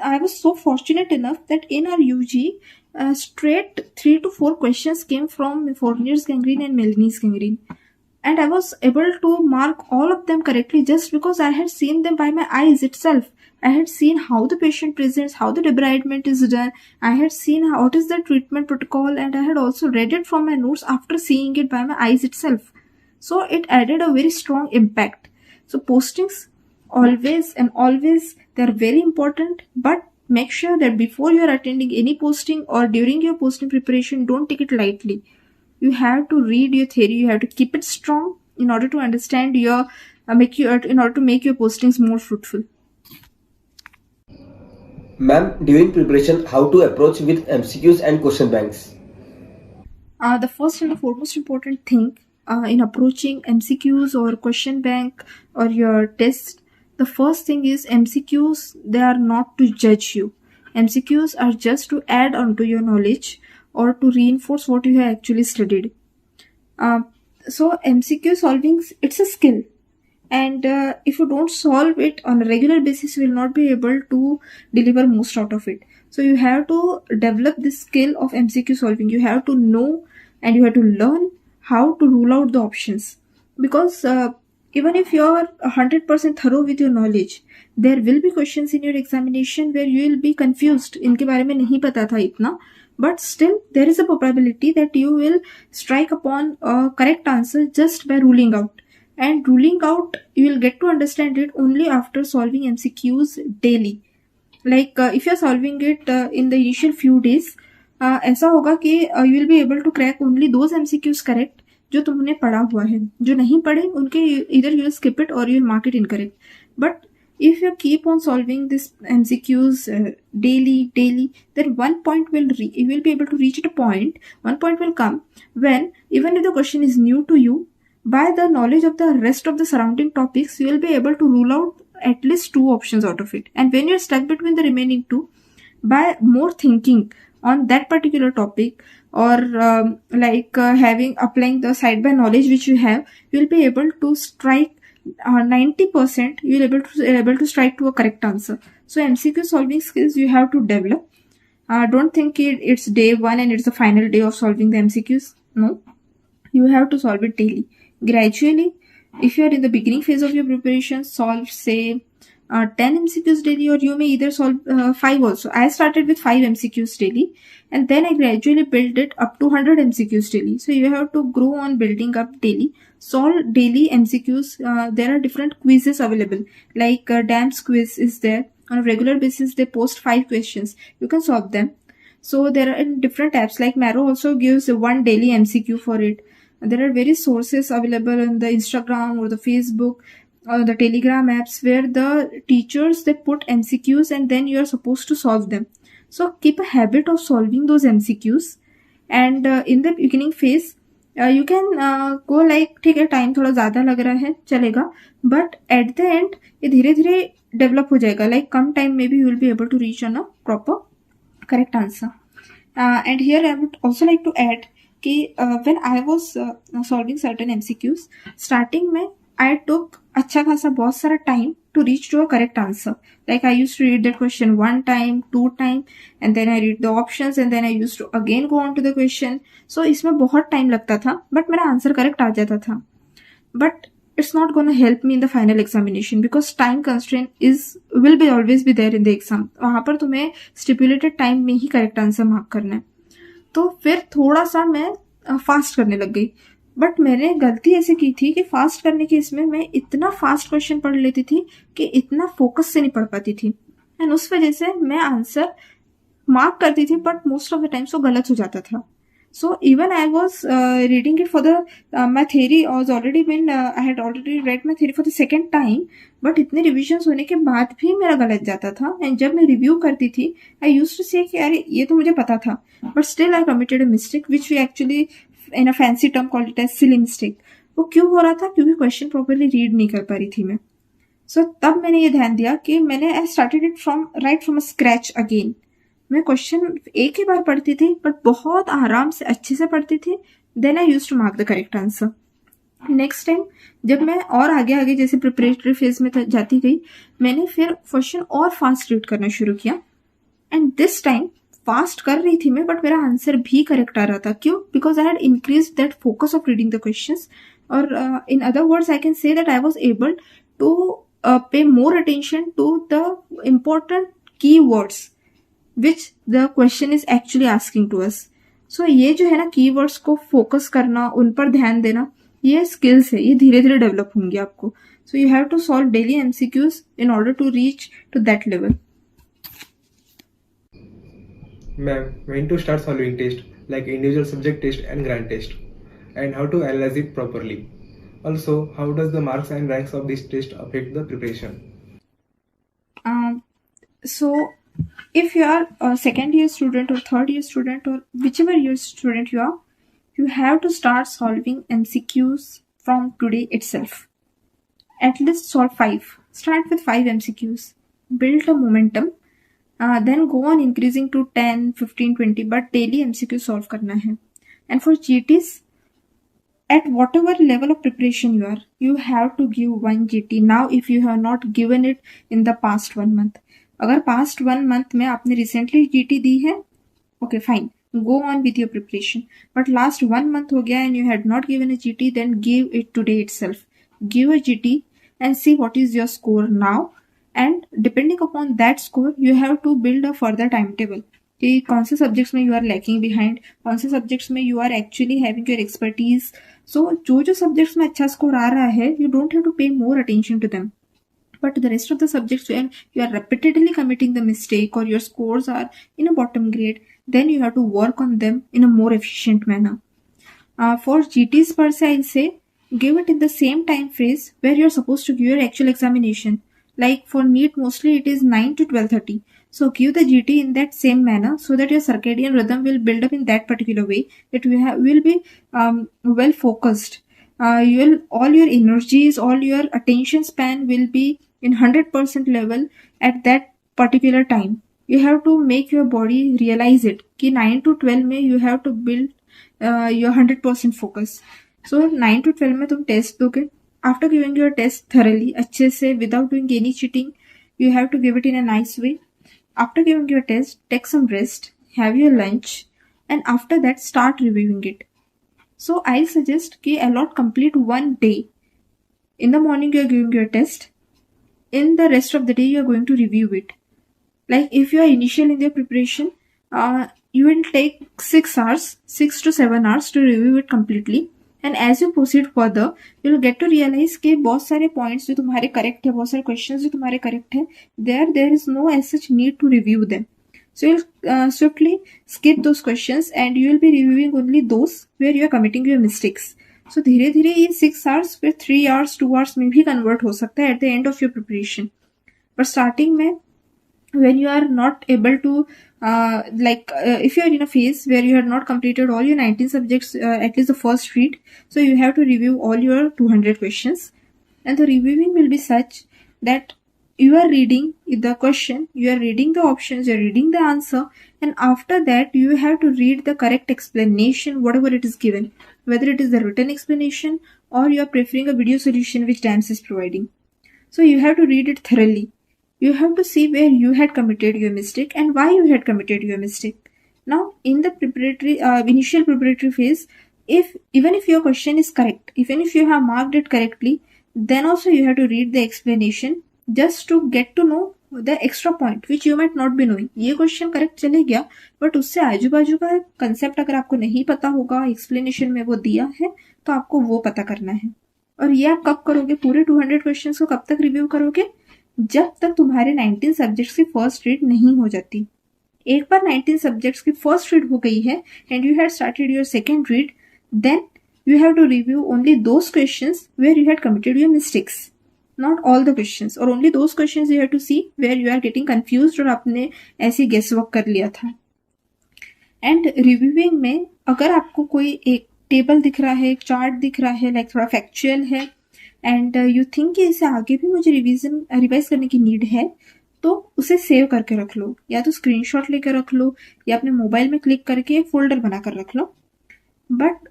[SPEAKER 3] I was so fortunate enough that in our UG straight 3 to 4 questions came from Fournier's gangrene and Melanie's gangrene, and I was able to mark all of them correctly just because I had seen them by my eyes itself. I had seen how the patient presents, how the debridement is done, I had seen what is the treatment protocol, and I had also read it from my notes after seeing it by my eyes itself. So it added a very strong impact. So postings always and always, they are very important, but make sure that before you are attending any posting or during your posting preparation, don't take it lightly. You have to read your theory, you have to keep it strong in order to understand your in order to make your postings more fruitful.
[SPEAKER 1] Ma'am, during preparation, how to approach with MCQs and question banks?
[SPEAKER 3] The first and the foremost important thing in approaching MCQs or question bank or your test, the first thing is MCQs, they are not to judge you. MCQs are just to add on to your knowledge or to reinforce what you have actually studied. So MCQ solving, it's a skill, and if you don't solve it on a regular basis, you will not be able to deliver most out of it. So you have to develop this skill of MCQ solving. You have to know and you have to learn how to rule out the options, because even if you are 100% thorough with your knowledge, there will be questions in your examination where you will be confused. इनके बारे में नहीं पता था इतना, but still there is a probability that you will strike upon a correct answer just by ruling out. And ruling out, you will get to understand it only after solving MCQs daily. Like if you are solving it in the initial few days, ऐसा होगा कि you will be able to crack only those MCQs correct जो तुमने पढ़ा हुआ है. जो नहीं पढ़े उनके either you will skip it or you will mark it incorrect. But if you keep on solving this MCQs daily, then one point you will be able to reach at a point. One point will come when even if the question is new to you, by the knowledge of the rest of the surrounding topics, you will be able to rule out at least 2 options out of it. And when you're stuck between the remaining 2, by more thinking on that particular topic, or applying the side by knowledge which you have, you will be able to strike 90%. You will able to strike to a correct answer. So MCQ solving skills you have to develop. Don't think it's day one and it's the final day of solving the MCQs. No, you have to solve it daily, gradually. If you are in the beginning phase of your preparation, solve say 10 MCQs daily, or you may either solve 5 also. I started with 5 MCQs daily, and then I gradually built it up to 100 MCQs daily. So you have to grow on building up daily. Solve daily MCQs. There are different quizzes available, like DAMS quiz is there. On a regular basis, they post 5 questions. You can solve them. So there are in different apps, like Marrow also gives one daily MCQ for it. There are various sources available on the Instagram or the Facebook or the Telegram apps, where the teachers, they put MCQs and then you are supposed to solve them. So keep a habit of solving those MCQs. And in the beginning phase, you can go like, ठीक है, time थोड़ा ज़्यादा लग रहा है, चलेगा, but at the and ये धीरे धीरे डेवलप हो जाएगा. लाइक कम टाइम में भी you will be able to reach on a proper correct answer. And here I would also like to add कि when I was solving certain MCQs, starting में I took अच्छा खासा बहुत सारा time to reach to a correct answer. Like I used to read that question 1 time, 2 time, and then I read the options, and then I used to again go on to the question. So इसमें बहुत time लगता था, but मेरा answer correct आ जाता था. But it's not going to help me in the final examination, because time constraint will be always be there in the exam. वहां पर तुम्हें stipulated time में ही correct answer mark करना है. तो फिर थोड़ा सा मैं फास्ट करने लग गई. बट मैंने गलती ऐसे की थी कि फास्ट करने के इसमें मैं इतना फास्ट क्वेश्चन पढ़ लेती थी कि इतना फोकस से नहीं पढ़ पाती थी, एंड उस वजह से मैं आंसर मार्क करती थी, but most of the times वो गलत हो जाता था. So even I was reading it for my theory was already been I had already read my theory for the second time, but इतने revisions होने के बाद भी मेरा गलत जाता था. एंड जब मैं रिव्यू करती थी, I used to say कि अरे ये तो मुझे पता था, but still I committed a mistake which we actually in a fancy term called it as silly mistake. वो क्यों हो रहा था? क्योंकि क्वेश्चन प्रॉपरली रीड नहीं कर पा रही थी मैं. सो तब मैंने ये ध्यान दिया कि मैंने I started it from a scratch again. मैं क्वेश्चन एक ही बार पढ़ती थी, बट बहुत आराम से अच्छे से पढ़ती थी. Then I used to mark the correct answer. Next time जब मैं और आगे जैसे प्रिपरेटरी फेज में जाती गई, मैंने फिर क्वेश्चन और फास्ट रीड करना शुरू किया. एंड दिस टाइम फास्ट कर रही थी मैं, बट मेरा आंसर भी करेक्ट आ रहा था. क्यों? Because I had increase that focus of reading the questions. Or in other words I can say that I was able to pay more attention to the important key words which the question is actually asking to us. So ये जो है ना, keywords को focus करना, उन पर ध्यान देना, ये skills है, ये धीरे धीरे develop होंगे आपको. So you have to solve daily MCQs in order to reach to that level.
[SPEAKER 2] Ma'am, when to start solving test like individual subject test and grand test, and how to analyze it properly. Also, how does the marks and ranks of this test affect the preparation?
[SPEAKER 3] So if you are a second year student or third year student or whichever year student you are, you have to start solving MCQs from today itself. At least solve 5. Start with 5 MCQs. Build a momentum. Then go on increasing to 10, 15, 20. But daily MCQ solve करना है. And for GTs, at whatever level of preparation you are, you have to give one GT. Now if you have not given it in the past 1 month, अगर past 1 month में आपने recently GT दी है, okay fine, go on with your preparation. But last 1 month हो गया and you had not given a GT, then give it today itself. Give a GT and see what is your score now, and depending upon that score you have to build a further timetable कि कौन से subjects में you are lacking behind, कौन से subjects में you are actually having your expertise. So जो subjects में अच्छा score आ रहा है, you don't have to pay more attention to them. But the rest of the subjects where you are repeatedly committing the mistake or your scores are in a bottom grade, then you have to work on them in a more efficient manner. For GTs per se, I say give it in the same time phrase where you are supposed to give your actual examination. Like for NEET, mostly it is 9 to 12:30. So give the GT in that same manner so that your circadian rhythm will build up in that particular way. It will be well focused. All your energies, all your attention span will be in 100% level at that particular time. you have to make your body realize it कि 9 to 12 में you have to build your 100% focus. So 9 to 12 में तुम test दोगे. After giving your test thoroughly, अच्छे से, without doing any cheating, you have to give it in a nice way. After giving your test, take some rest, have your lunch, and after that start reviewing it. So I suggest कि allot complete one day. In the morning you are giving your test. In the rest of the day you are going to review it. Like if you are initial in the preparation, you will take 6 hours, 6 to 7 hours to review it completely. And as you proceed further, you will get to realize कि बहुत सारे points जो तुम्हारे correct है, बहुत सारे questions जो तुम्हारे correct है, there is no as such need to review them. So you'll swiftly skip those questions and you will be reviewing only those where you are committing your mistakes. So धीरे धीरे ये 6 hours फिर 3 hours, 2 hours में भी convert हो सकता है at the end of your preparation. But starting में when you are not able to if you are in a phase where you have not completed all your 19 subjects, at least the first read, so you have to review all your 200 questions, and the reviewing will be such that you are reading the question, you are reading the options, you are reading the answer, and after that you have to read the correct explanation, whatever it is given, whether it is the written explanation or you are preferring a video solution which DAMS is providing. So you have to read it thoroughly. You have to see where you had committed your mistake and why you had committed your mistake. Now, in the preparatory, initial preparatory phase, even if your question is correct, even if you have marked it correctly, then also you have to read the explanation just to get to know the extra point which you might not be knowing. ये question correct चले गया, but उससे आजू बाजू का concept अगर आपको नहीं पता होगा, explanation में वो दिया है, तो आपको वो पता करना है. और ये आप कब करोगे? पूरे 200 questions को कब तक रिव्यू करोगे? जब तक तुम्हारे 19 सब्जेक्ट्स की फर्स्ट रीड नहीं हो जाती. एक बार 19 सब्जेक्ट्स की फर्स्ट रीड हो गई है and you had started your second read, then you have to review only those questions where you had committed your mistakes, not all the questions, or only those questions you have to see where you are getting confused और आपने ऐसे guess work कर लिया था. And reviewing में अगर आपको कोई एक टेबल दिख रहा है, एक चार्ट दिख रहा है, लाइक थोड़ा फैक्चुअल है, एंड यू थिंक कि इसे आगे भी मुझे रिवाइज करने की नीड है, तो उसे सेव करके रख लो, या तो स्क्रीनशॉट लेकर रख लो या अपने मोबाइल में क्लिक करके एक फोल्डर बनाकर रख लो. बट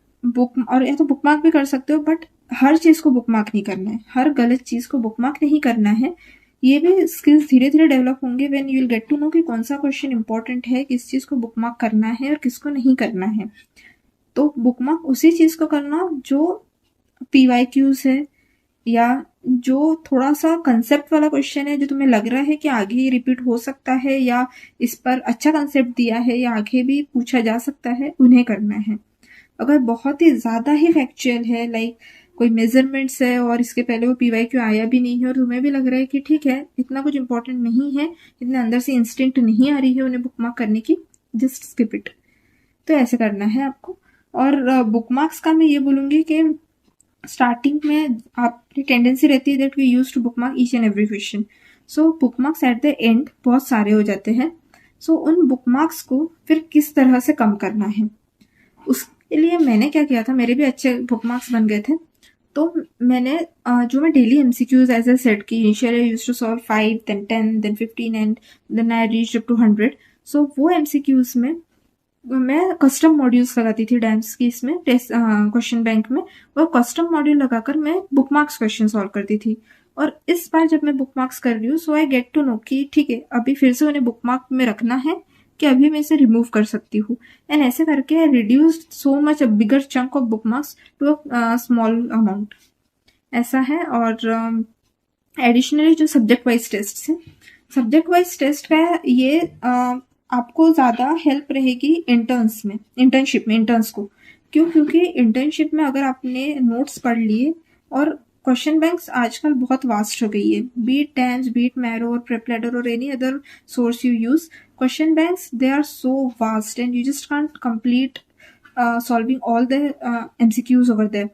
[SPEAKER 3] या तो बुकमार्क भी कर सकते हो, बट हर चीज को बुकमार्क नहीं करना है, हर गलत चीज को बुकमार्क नहीं करना है. ये भी स्किल्स धीरे धीरे डेवलप होंगे when you will get to know कि कौन सा क्वेश्चन इंपॉर्टेंट है, किस चीज को बुकमार्क करना है और किसको नहीं करना है. तो बुकमार्क उसी चीज को करना जो PYQs है या जो थोड़ा सा कंसेप्ट वाला क्वेश्चन है, जो तुम्हें लग रहा है कि आगे ही रिपीट हो सकता है या इस पर अच्छा कंसेप्ट दिया है या आगे भी पूछा जा सकता है, उन्हें करना है. अगर बहुत ही ज्यादा ही फैक्चुअल है, लाइक कोई मेजरमेंट्स है और इसके पहले वो PYQ आया भी नहीं है और तुम्हें भी लग रहा है कि ठीक है इतना कुछ इंपॉर्टेंट नहीं है, इतने अंदर से इंस्टिंक्ट नहीं आ रही है उन्हें बुकमार्क करने की, जस्ट स्किप इट. तो ऐसे करना है आपको. और बुकमार्क्स का मैं ये बोलूँगी कि स्टार्टिंग में आपकी टेंडेंसी रहती है that we use to bookmark each and every question. So bookmarks at the end बहुत सारे हो जाते हैं. सो उन बुकमार्क्स को फिर किस तरह से कम करना है, उसके लिए मैंने क्या किया था, मेरे भी अच्छे बुकमार्क्स बन गए थे. तो मैंने जो मैं daily MCQs as a set की, initially I used to solve 5, then 10, then 15 and then I reached up to 100. So वो MCQs में मैं कस्टम मॉड्यूल्स लगाती थी डैम्स की इसमें क्वेश्चन बैंक में, और कस्टम मॉड्यूल लगाकर मैं बुकमार्क्स क्वेश्चन सॉल्व करती थी. और इस बार जब मैं बुकमार्क्स कर रही हूँ, सो आई गेट टू नो कि ठीक है अभी फिर से उन्हें बुकमार्क में रखना है कि अभी मैं इसे रिमूव कर सकती हूँ. एंड ऐसे करके I reduced so much a bigger chunk of bookmarks to a small amount. ऐसा है. और एडिशनली जो सब्जेक्ट वाइज टेस्ट है, सब्जेक्ट वाइज टेस्ट का ये आपको ज़्यादा हेल्प रहेगी इंटर्नशिप में इंटर्न्स को. क्यों? क्योंकि इंटर्नशिप में अगर आपने नोट्स पढ़ लिए, और क्वेश्चन बैंक्स आजकल बहुत वास्ट हो गई है, बीट डैम्स, बीट मैरो और प्रेपलेडर और any other source you use, question banks they are so vast and you just can't complete solving all the MCQs over there.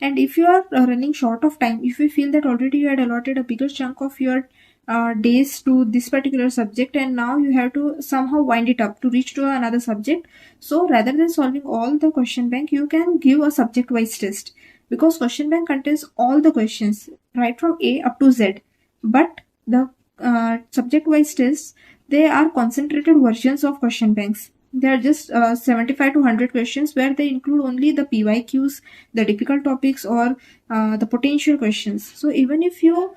[SPEAKER 3] And if you are running short of time, if you feel that already you had allotted a bigger chunk of your days to this particular subject and now you have to somehow wind it up to reach to another subject, so rather than solving all the question bank, you can give a subject wise test, because question bank contains all the questions right from A up to Z. But the subject wise tests, they are concentrated versions of question banks. They are just 75 to 100 questions where they include only the PYQs, the difficult topics, or the potential questions. So even if you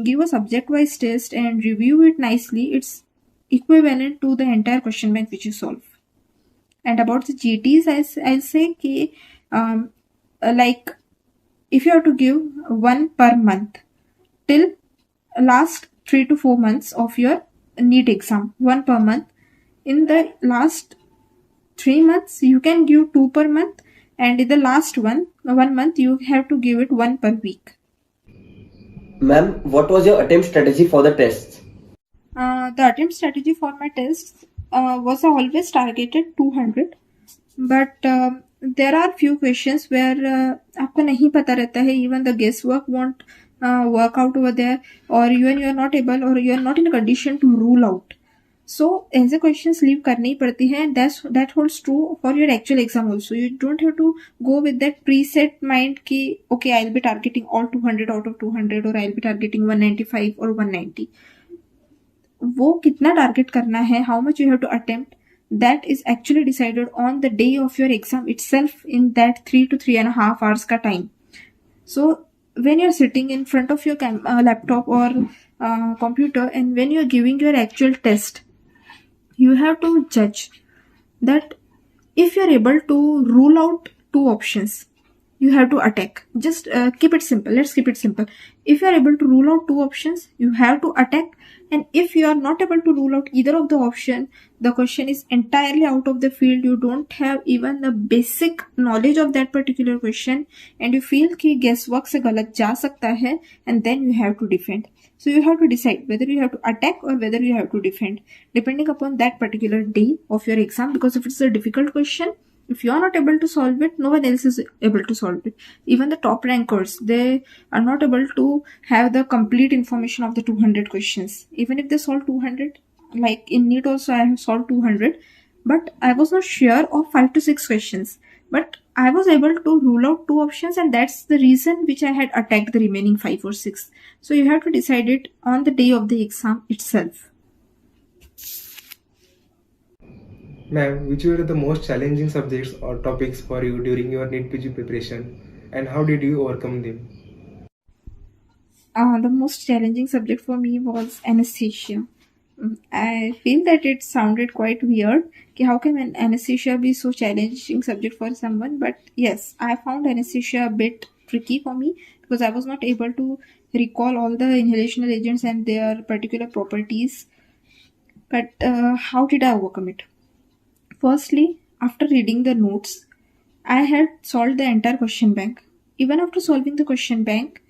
[SPEAKER 3] give a subject-wise test and review it nicely, it's equivalent to the entire question bank which you solve. And about the GTs, I'll say कि like if you have to give one per month till last 3 to 4 months of your NEET exam, one per month. In the last 3 months, you can give 2 per month, and in the last one month, you have to give it 1 per week.
[SPEAKER 1] Ma'am, what was your attempt strategy for the tests?
[SPEAKER 3] The attempt strategy for my tests was always targeted 200, but there are few questions where आपको नहीं पता रहता है, even the guesswork won't work out over there, or even you are not able, or you are not in a condition to rule out. So ऐसे questions leave करनी ही पड़ती है, and that holds true for your actual exam also. You don't have to go with that preset mind कि okay, I'll be targeting all 200 out of 200, or I'll be targeting 195 or 190. वो कितना target करना है, how much you have to attempt, that is actually decided on the day of your exam itself in that 3 to 3.5 hours का time. So when you're sitting in front of your laptop or computer, and when you're giving your actual test, you have to judge that if you're able to rule out 2 options, you have to attack. Just keep it simple. Let's keep it simple. If you are able to rule out 2 options, you have to attack. And if you are not able to rule out either of the option, the question is entirely out of the field. You don't have even the basic knowledge of that particular question, and you feel कि guesswork से गलत जा सकता है, and then you have to defend. So you have to decide whether you have to attack or whether you have to defend, depending upon that particular day of your exam. Because if it's a difficult question, if you are not able to solve it, no one else is able to solve it. Even the top rankers, they are not able to have the complete information of the 200 questions. Even if they solve 200, like in NEET also I have solved 200, but I was not sure of 5 to 6 questions. But I was able to rule out 2 options, and that's the reason which I had attacked the remaining 5 or 6. So you have to decide it on the day of the exam itself.
[SPEAKER 2] Ma'am, which were the most challenging subjects or topics for you during your NEET PG preparation, and how did you overcome them?
[SPEAKER 3] The most challenging subject for me was anesthesia. I feel that it sounded quite weird कि how can an anesthesia be so challenging subject for someone, but yes, I found anesthesia a bit tricky for me because I was not able to recall all the inhalational agents and their particular properties. But how did I overcome it? Firstly, after reading the notes, I had solved the entire question bank. Even after solving the question bank,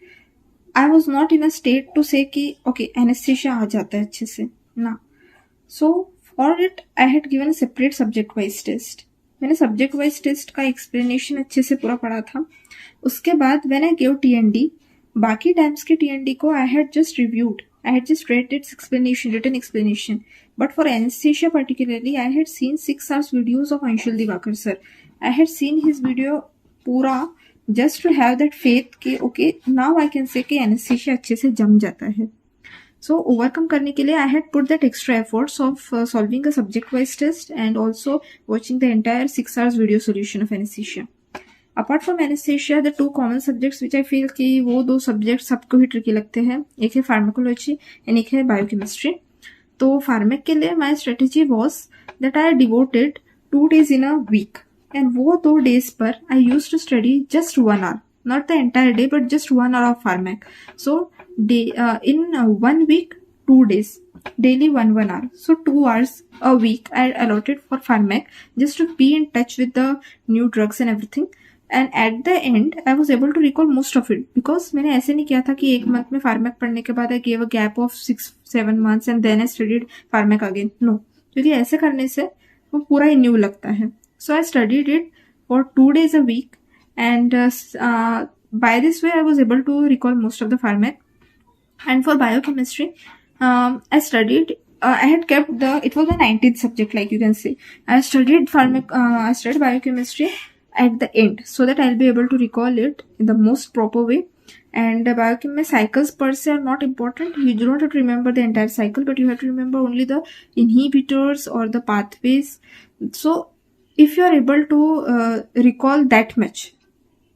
[SPEAKER 3] I was not in a state to say कि okay, anesthesia आ जाता है अच्छे से ना. So for it, I had given a separate subject wise test. मैंने subject wise test का explanation अच्छे से पूरा पढ़ा था. उसके बाद when I gave TND, बाकी times के TND को I had just reviewed. I had just read its explanation, written explanation. But for anesthesia particularly, I had seen 6 hours videos of Anshul Divakar sir. I had seen his video पूरा just to have that faith कि okay, now I can say कि anesthesia अच्छे से जम जाता है. So overcome करने के लिए I had put that extra efforts of solving a subject wise test and also watching the entire 6 hours video solution of anesthesia. Apart from anesthesia, the 2 common subjects which I feel कि वो 2 subjects सबको ही tricky लगते हैं, एक है pharmacology and एक है biochemistry. तो pharmac के लिए my strategy was that I devoted 2 days in a week, and वो 2 days पर I used to study just 1 hour, not the entire day but just 1 hour of pharmac. So in 1 week, 2 days, daily 1 hour. So 2 hours a week I allotted for pharmac just to be in touch with the new drugs and everything. And at the end, I was able to recall most of it because मैंने ऐसे नहीं किया था कि 1 month में pharmac पढ़ने के बाद I gave a gap of 6-7 months and then I studied pharmac again. No, क्योंकि ऐसे करने से वो पूरा ही new लगता है. So I studied it for 2 days a week, and by this way I was able to recall most of the pharmac. And for biochemistry, I studied. I had kept it was my 19th subject, like you can say. I studied biochemistry at the end so that I'll be able to recall it in the most proper way. And biochem में cycles per se are not important. You do not have to remember the entire cycle, but you have to remember only the inhibitors or the pathways. So if you are able to recall that much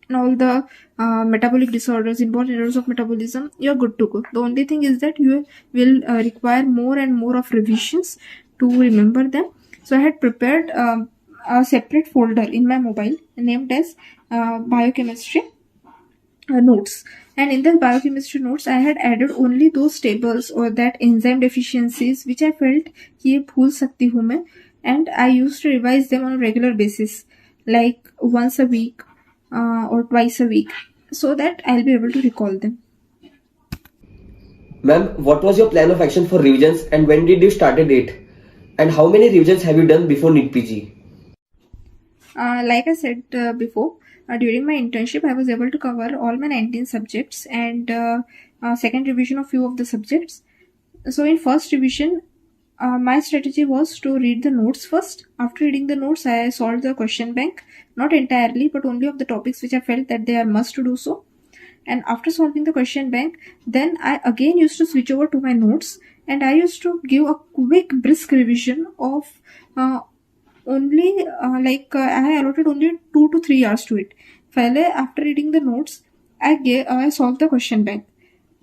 [SPEAKER 3] and all the metabolic disorders, inborn errors of metabolism, you're good to go. The only thing is that you will require more and more of revisions to remember them. So I had prepared a separate folder in my mobile named as biochemistry notes, and in the biochemistry notes I had added only those tables or that enzyme deficiencies which I felt कि ये भूल सकती हूँ मैं, and I used to revise them on a regular basis, like once a week or twice a week, so that I'll be able to recall them.
[SPEAKER 1] Ma'am, what was your plan of action for revisions and when did you started it? And how many revisions have you done before NEET PG?
[SPEAKER 3] Like I said before, during my internship, I was able to cover all my 19 subjects and second revision of few of the subjects. So in first revision, my strategy was to read the notes first. After reading the notes, I solved the question bank, not entirely, but only of the topics which I felt that they are must to do so. And after solving the question bank, then I again used to switch over to my notes and I used to give a quick brisk revision of only I allotted only 2 to 3 hours to it. पहले after reading the notes, I solved the question bank.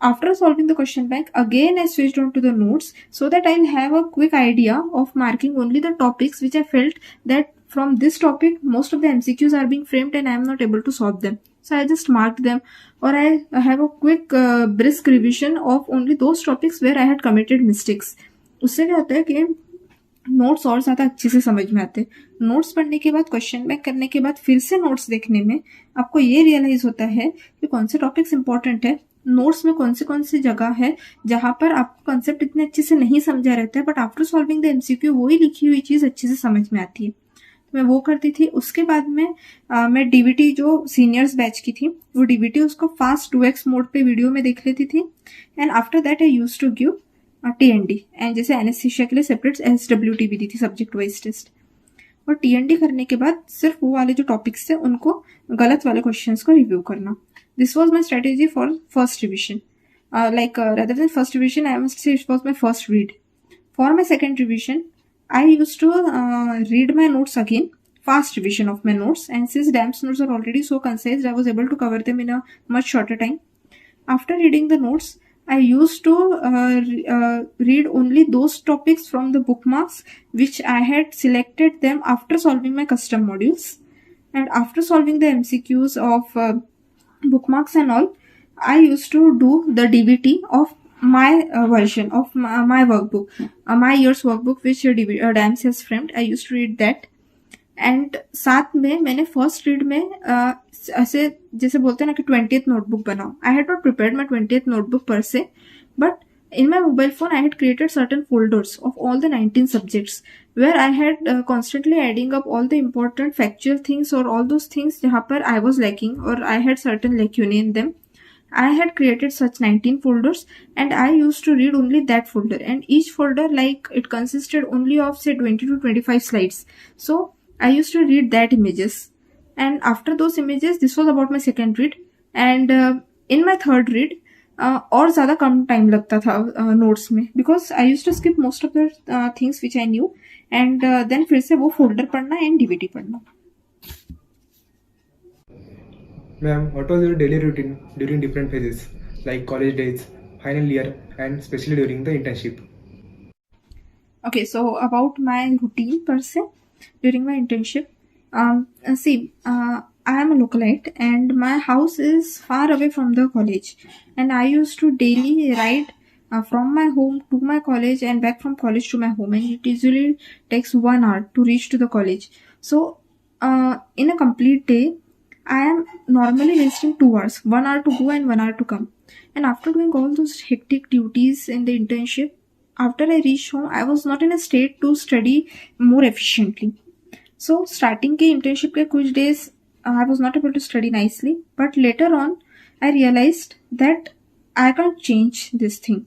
[SPEAKER 3] After solving the question bank, again I switched on to the notes so that I'll have a quick idea of marking only the topics which I felt that from this topic most of the MCQs are being framed and I am not able to solve them. So I just marked them, or I have a quick brisk revision of only those topics where I had committed mistakes. उससे क्या होता है कि notes और ज़्यादा अच्छे से समझ में आते हैं. नोट्स पढ़ने के बाद, क्वेश्चन बैंक करने के बाद फिर से नोट्स देखने में आपको ये रियलाइज होता है कि कौन से टॉपिक्स इंपॉर्टेंट है, नोट्स में कौन सी जगह है जहां पर आपको कंसेप्ट इतने अच्छे से नहीं समझा रहता है, but after solving the MCQ वही लिखी हुई चीज़ अच्छे से समझ में आती है. तो मैं वो करती थी. उसके बाद में मैं डीबीटी जो सीनियर्स बैच की थी वो डीबीटी उसको फास्ट 2x मोड पे वीडियो में देख लेती थी. And after that I use to give TND, and जैसे एनेस्थीसिया के लिए सेपरेट SWT भी दी थी, सब्जेक्ट वाइज टेस्ट. और TND करने के बाद सिर्फ वो वाले जो टॉपिक्स थे उनको गलत वाले क्वेश्चंस को रिव्यू करना. This was my strategy for first revision. rather than first revision, I must say it was my first read. For my second revision, I used to read my notes again, fast revision of my notes, and since DAMS notes are already so concise, I was able to cover them in a much shorter time. After reading the notes, I used to read only those topics from the bookmarks which I had selected them after solving my custom modules. And after solving the MCQs of bookmarks and all, I used to do the DBT of my version of my workbook, my year's workbook which DAMS has framed. I used to read that. And साथ में मैंने first read में ऐसे जैसे बोलते हैं ना कि 20th नोटबुक बनाओ. I had not prepared my 20th notebook पर से, but in my mobile phone I had created certain folders of all the 19 subjects where I had constantly adding up all the important factual things or all those things जहाँ पर I was lacking or I had certain lacunae in them. I had created such 19 folders and I used to read only that folder, and each folder like it consisted only of say 20 to 25 slides. So I used to read that images, and after those images, this was about my second read, and in my third read और ज़्यादा कम time लगता था notes में, because I use to skip most of the things which I knew, and then फिर से वो folder पढ़ना and DBT पढ़ना.
[SPEAKER 2] Ma'am, what was your daily routine during different phases, like college days, final year, and especially during the internship?
[SPEAKER 3] Okay, so about my routine per se during my internship. I am a localite and my house is far away from the college, and I used to daily ride from my home to my college and back from college to my home, and it usually takes 1 hour to reach to the college. So in a complete day I am normally wasting 2 hours, 1 hour to go and 1 hour to come. And after doing all those hectic duties in the internship, after I reached home, I was not in a state to study more efficiently. So starting के internship के कुछ days I was not able to study nicely, but later on I realized that I can't change this thing.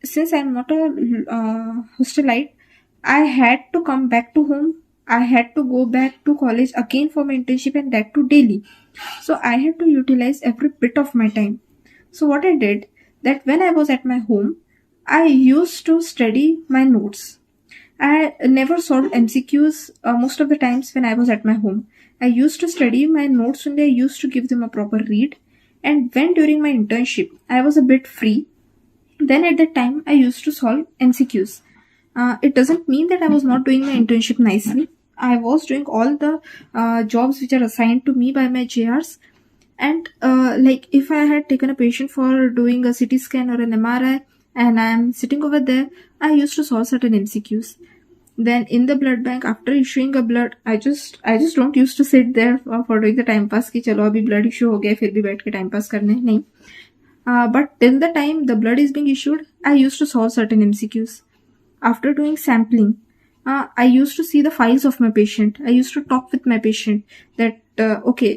[SPEAKER 3] Since I'm not a hostelite, I had to come back to home I had to go back to college again for my internship, and that too daily. So I had to utilize every bit of my time. So what I did, that when I was at my home, I used to study my notes. I never solved MCQs most of the times when I was at my home. I used to study my notes only. I used to give them a proper read. And when during my internship I was a bit free, then at that time I used to solve MCQs. It doesn't mean that I was not doing my internship nicely. I was doing all the jobs which are assigned to me by my JRs. And like if I had taken a patient for doing a CT scan or an MRI and I am sitting over there, I used to solve certain MCQs. Then in the blood bank, after issuing a blood, I just don't used to sit there for doing the time pass कि चलो अभी blood issue हो गया फिर भी बैठ के time pass करने नहीं. But till the time the blood is being issued, I used to solve certain MCQs. After doing sampling, I used to see the files of my patient. I used to talk with my patient that okay,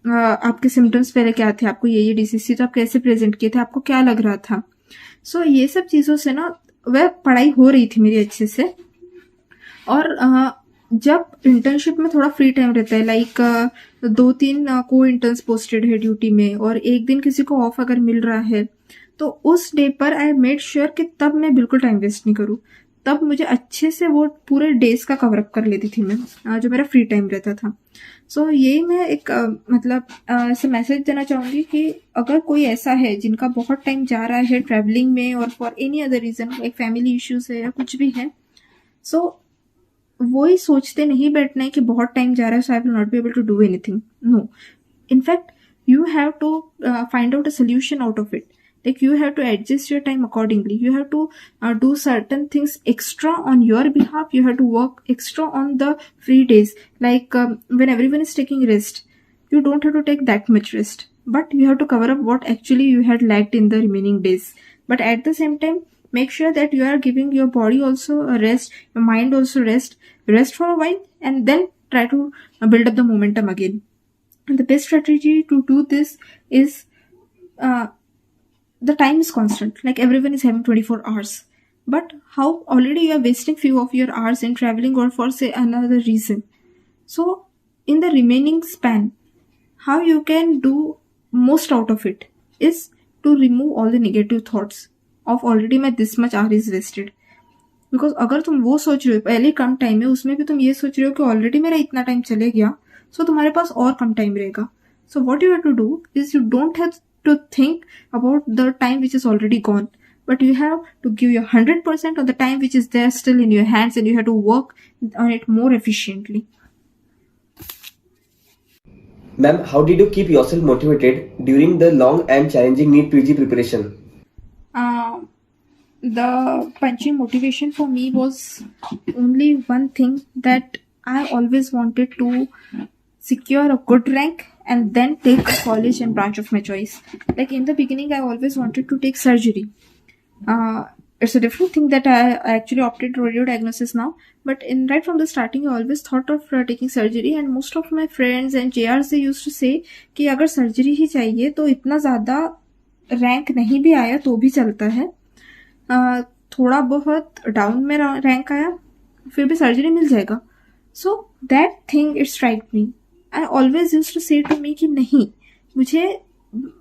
[SPEAKER 3] आपके symptoms पहले क्या थे, आपको ये disease थी तो आप कैसे प्रेजेंट किए थे, आपको क्या लग रहा था. सो ये सब चीज़ों से ना वह पढ़ाई हो रही थी मेरी अच्छे से. और जब इंटर्नशिप में थोड़ा फ्री टाइम रहता है, लाइक 2-3 को इंटर्न्स पोस्टेड है ड्यूटी में और एक दिन किसी को ऑफ अगर मिल रहा है, तो उस डे पर आई मेड श्योर कि तब मैं बिल्कुल टाइम वेस्ट नहीं करूँ. तब मुझे अच्छे से वो पूरे डेज का कवर अप कर लेती थी मैं, जो मेरा फ्री टाइम रहता था. सो यही मैं एक मतलब ऐसे मैसेज देना चाहूँगी कि अगर कोई ऐसा है जिनका बहुत टाइम जा रहा है ट्रैवलिंग में और for any other reason, like family issues है या कुछ भी है, सो वो ही सोचते नहीं बैठना है कि बहुत टाइम जा रहा है so I will not be able to do anything. No, in fact you have to find out a solution out of it. Like you have to adjust your time accordingly. You have to do certain things extra on your behalf. You have to work extra on the free days. Like when everyone is taking rest, you don't have to take that much rest, but you have to cover up what actually you had lacked in the remaining days. But at the same time, make sure that you are giving your body also a rest, your mind also rest for a while, and then try to build up the momentum again. And the best strategy to do this is the time is constant. Like everyone is having 24 hours, but how already you are wasting few of your hours in traveling or for say another reason. So in the remaining span, how you can do most out of it is to remove all the negative thoughts of already my this much hour is wasted. Because अगर तुम वो सोच रहे हो पहले कम time है, उसमें भी तुम ये सोच रहे हो कि ऑलरेडी मेरा इतना टाइम चले गया, सो तुम्हारे पास और कम टाइम रहेगा. So what you have to do is you don't have to think about the time which is already gone, but you have to give your 100% of the time which is there still in your hands, and you have to work on it more efficiently.
[SPEAKER 1] Ma'am, how did you keep yourself motivated during the long and challenging NEET PG preparation?
[SPEAKER 3] The punching motivation for me was only one thing, that I always wanted to secure a good rank and then take a college and branch of my choice. Like in the beginning, I always wanted to take surgery. It's a different thing that I actually opted to radio diagnosis now, but right from the starting, I always thought of taking surgery. And most of my friends and JRs, they used to say कि अगर surgery ही चाहिए तो इतना ज़्यादा rank नहीं भी आया तो भी चलता है, थोड़ा बहुत डाउन में रैंक आया फिर भी सर्जरी मिल जाएगा. So that thing it strike me. I always used to say to me कि नहीं, मुझे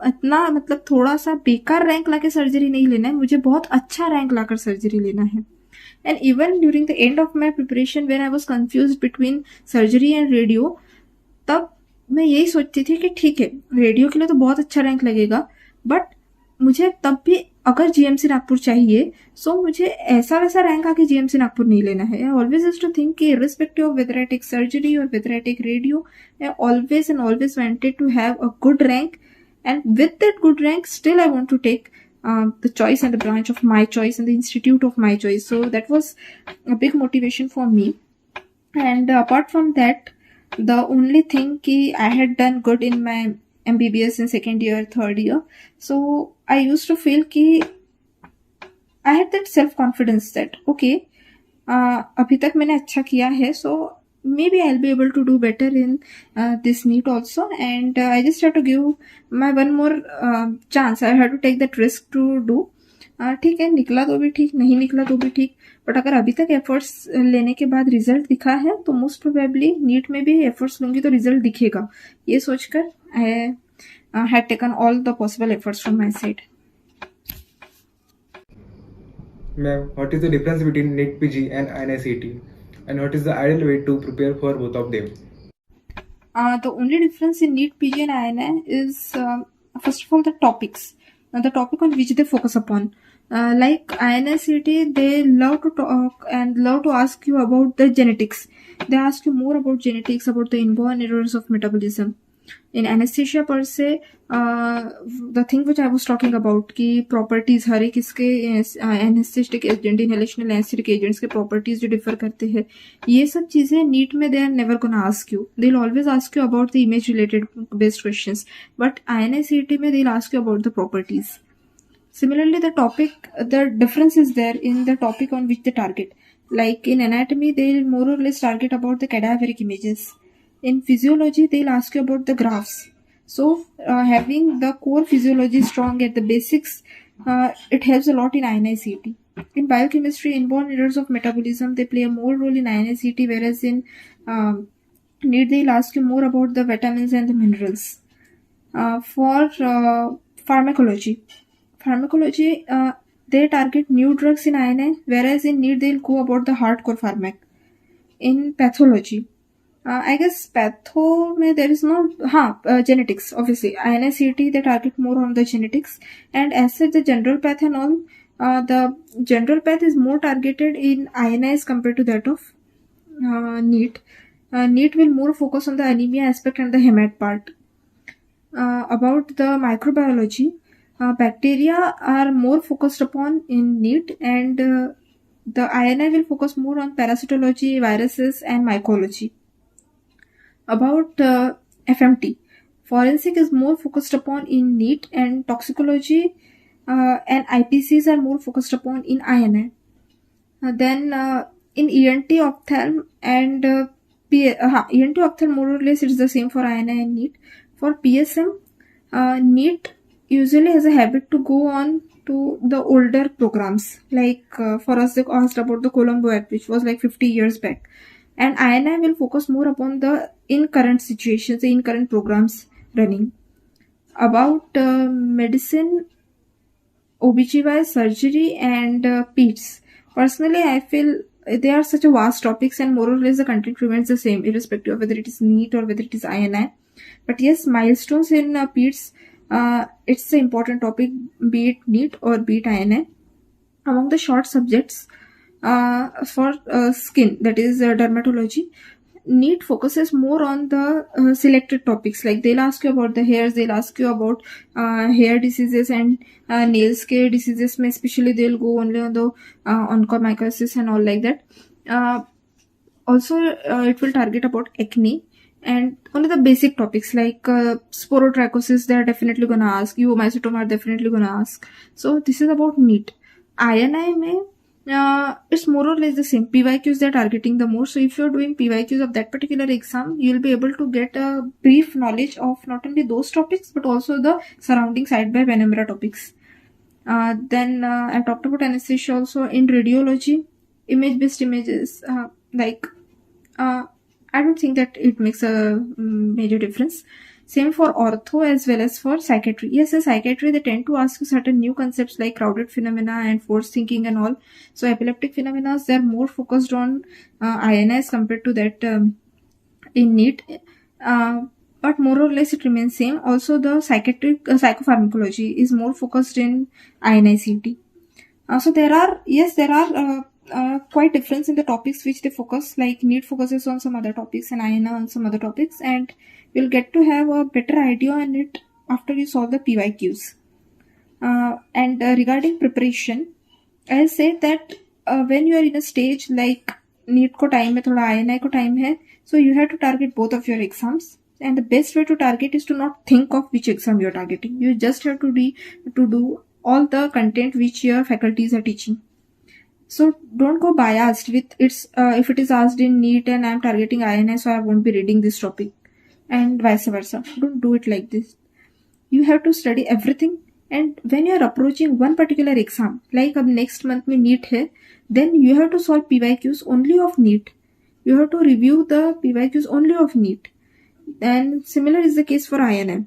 [SPEAKER 3] इतना मतलब थोड़ा सा बेकार रैंक लाके सर्जरी नहीं लेना है, मुझे बहुत अच्छा रैंक लाकर सर्जरी लेना है. And even during the end of my preparation when I was confused between surgery and radio, तब मैं यही सोचती थी कि ठीक है रेडियो के लिए तो बहुत अच्छा रैंक लगेगा, बट मुझे तब भी अगर जीएमसी नागपुर चाहिए, सो मुझे ऐसा वैसा रैंक आके जीएमसी नागपुर नहीं लेना है. I always used to think कि irrespective of whether I take surgery or whether I take radio, I always wanted to have a good rank, and with that good rank still I want to take the choice and the branch of my choice and the institute of my choice. So that was a big motivation for me. And apart from that, the only thing कि I had done good in my MBBS in second year, third year, so I used to feel कि I had that self-confidence that okay, अभी तक मैंने अच्छा किया है, so maybe I'll be able to do better in this NEET also, and I just have to give my one more chance. I have to take that risk to do. ठीक है, निकला तो भी ठीक, नहीं निकला तो भी ठीक, बट अगर अभी तक एफर्ट्स लेने के बाद रिजल्ट दिखा है तो मोस्ट प्रोबेबली नीट में भी एफर्ट्स लूंगी तो रिजल्ट दिखेगा, ये सोचकर I had taken all the possible efforts from my side.
[SPEAKER 2] Ma'am, what is the difference between NEET PG and INI-CET? And what is the ideal way to prepare for both of them?
[SPEAKER 3] The only difference in NEET, PG, and INI is first of all the topics, the topic on which they focus upon. Like INI, CET, they love to talk and love to ask you about the genetics. They ask you more about genetics, about the inborn errors of metabolism. In anesthesia per se, the thing which I was talking about कि properties हर एक इसके anesthetic agent, inhalational anesthetic agents के properties जो differ करते हैं, ये सब चीजें नीट में they are never gonna ask you. They'll always ask you about the image related based questions, but INI-CET में they'll ask you about the properties. Similarly, the difference is there in the topic on which they target. Like in anatomy, they'll more or less target about the cadaveric images. In physiology, they'll ask you about the graphs. So, having the core physiology strong at the basics, it helps a lot in INI-CET. In biochemistry, inborn errors of metabolism, they play a more role in INI-CET, whereas in NEET, they'll ask you more about the vitamins and the minerals. For pharmacology, they target new drugs in INI, whereas in NEET, they'll go about the hardcore pharmac. In pathology, I guess patho mein there is no genetics. Obviously, INI-CET they target more on the genetics, and as such the general path and all, the general path is more targeted in INI as compared to that of NEET. NEET will more focus on the anemia aspect and the hemat part. About the microbiology, bacteria are more focused upon in NEET, and the INI will focus more on parasitology, viruses, and mycology. About FMT, forensic is more focused upon in NEET, and toxicology and IPCs are more focused upon in INI. Then in ENT, ophthalm and ENT, ophthalm more or less it's the same for INI and NEET. For PSM, NEET usually has a habit to go on to the older programs. Like for us, they asked about the Colombo Act, which was like 50 years back. And INI will focus more upon the in current situations, in current programs running. About medicine, OBGY, surgery, and PEDS. Personally, I feel they are such a vast topics, and more or less the content remains the same, irrespective of whether it is NEET or whether it is INI. But yes, milestones in PEDS, it's an important topic, be it NEET or be it INI. Among the short subjects, for skin, that is dermatology, NEET focuses more on the selected topics. Like they'll ask you about the hairs, they'll ask you about hair diseases and nails care diseases. Especially they'll go only on the onychomycosis and all like that. Also, it will target about acne. And only the basic topics like sporotrichosis, they're definitely gonna ask. Eumycetoma are definitely gonna ask. So this is about NEET. INI may it's more or less the same. PYQs they're targeting the more. So if you're doing PYQs of that particular exam, you'll be able to get a brief knowledge of not only those topics but also the surrounding side by penumbra topics. Then I talked about anesthesia also. In radiology, image-based images, I don't think that it makes a major difference. Same for ortho as well as for psychiatry. Yes, in psychiatry, they tend to ask you certain new concepts like crowded phenomena and force thinking and all. So epileptic phenomena, they're more focused on INI as compared to that in NEET. But more or less it remains same. Also, the psychiatric psychopharmacology is more focused in INI-CET. So there are quite difference in the topics which they focus. Like NEET focuses on some other topics and INI on some other topics, and you'll get to have a better idea on it after you solve the PYQs. And regarding preparation, I'll say that when you are in a stage like NEET ko time hai, thoda INI ko time hai, so you have to target both of your exams. And the best way to target is to not think of which exam you're targeting. You just have to do all the content which your faculties are teaching. So don't go biased with it's if it is asked in NEET and I'm targeting INI, so I won't be reading this topic, and vice versa. Don't do it like this. You have to study everything And when you are approaching one particular exam, like अब next month में NEET है, then you have to solve PYQs only of NEET. You have to review the PYQs only of NEET. And similar is the case for INM.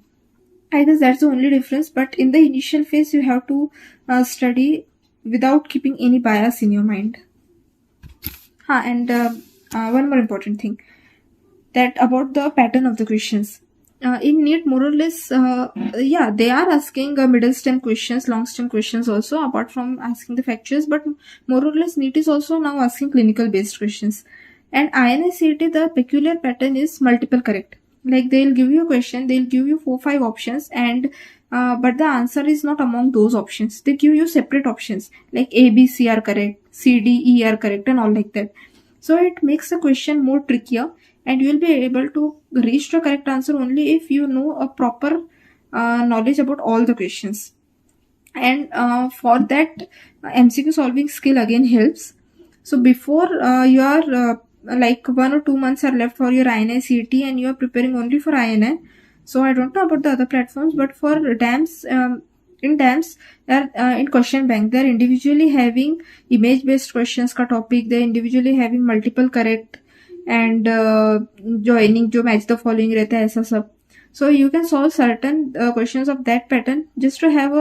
[SPEAKER 3] I guess that's the only difference, but in the initial phase, you have to study without keeping any bias in your mind. And one more important thing, that about the pattern of the questions. In NEET, more or less, they are asking middle stem questions, long stem questions also, apart from asking the factors, but more or less NEET is also now asking clinical based questions. And INICET, the peculiar pattern is multiple correct. Like they'll give you a question, they'll give you 4-5 options, and but the answer is not among those options. They give you separate options like A, B, C are correct, C, D, E are correct, and all like that. So it makes the question more trickier, and you will be able to reach the correct answer only if you know a proper knowledge about all the questions. And for that, MCQ solving skill again helps. So before you are like 1 or 2 months are left for your INI CET and you are preparing only for INI. So I don't know about the other platforms, but for DAMS, in DAMS, they're in question bank, they're individually having image based questions ka topic, they're individually having multiple correct and joining जो match the following रहता है ऐसा सब. So you can solve certain questions of that pattern just to have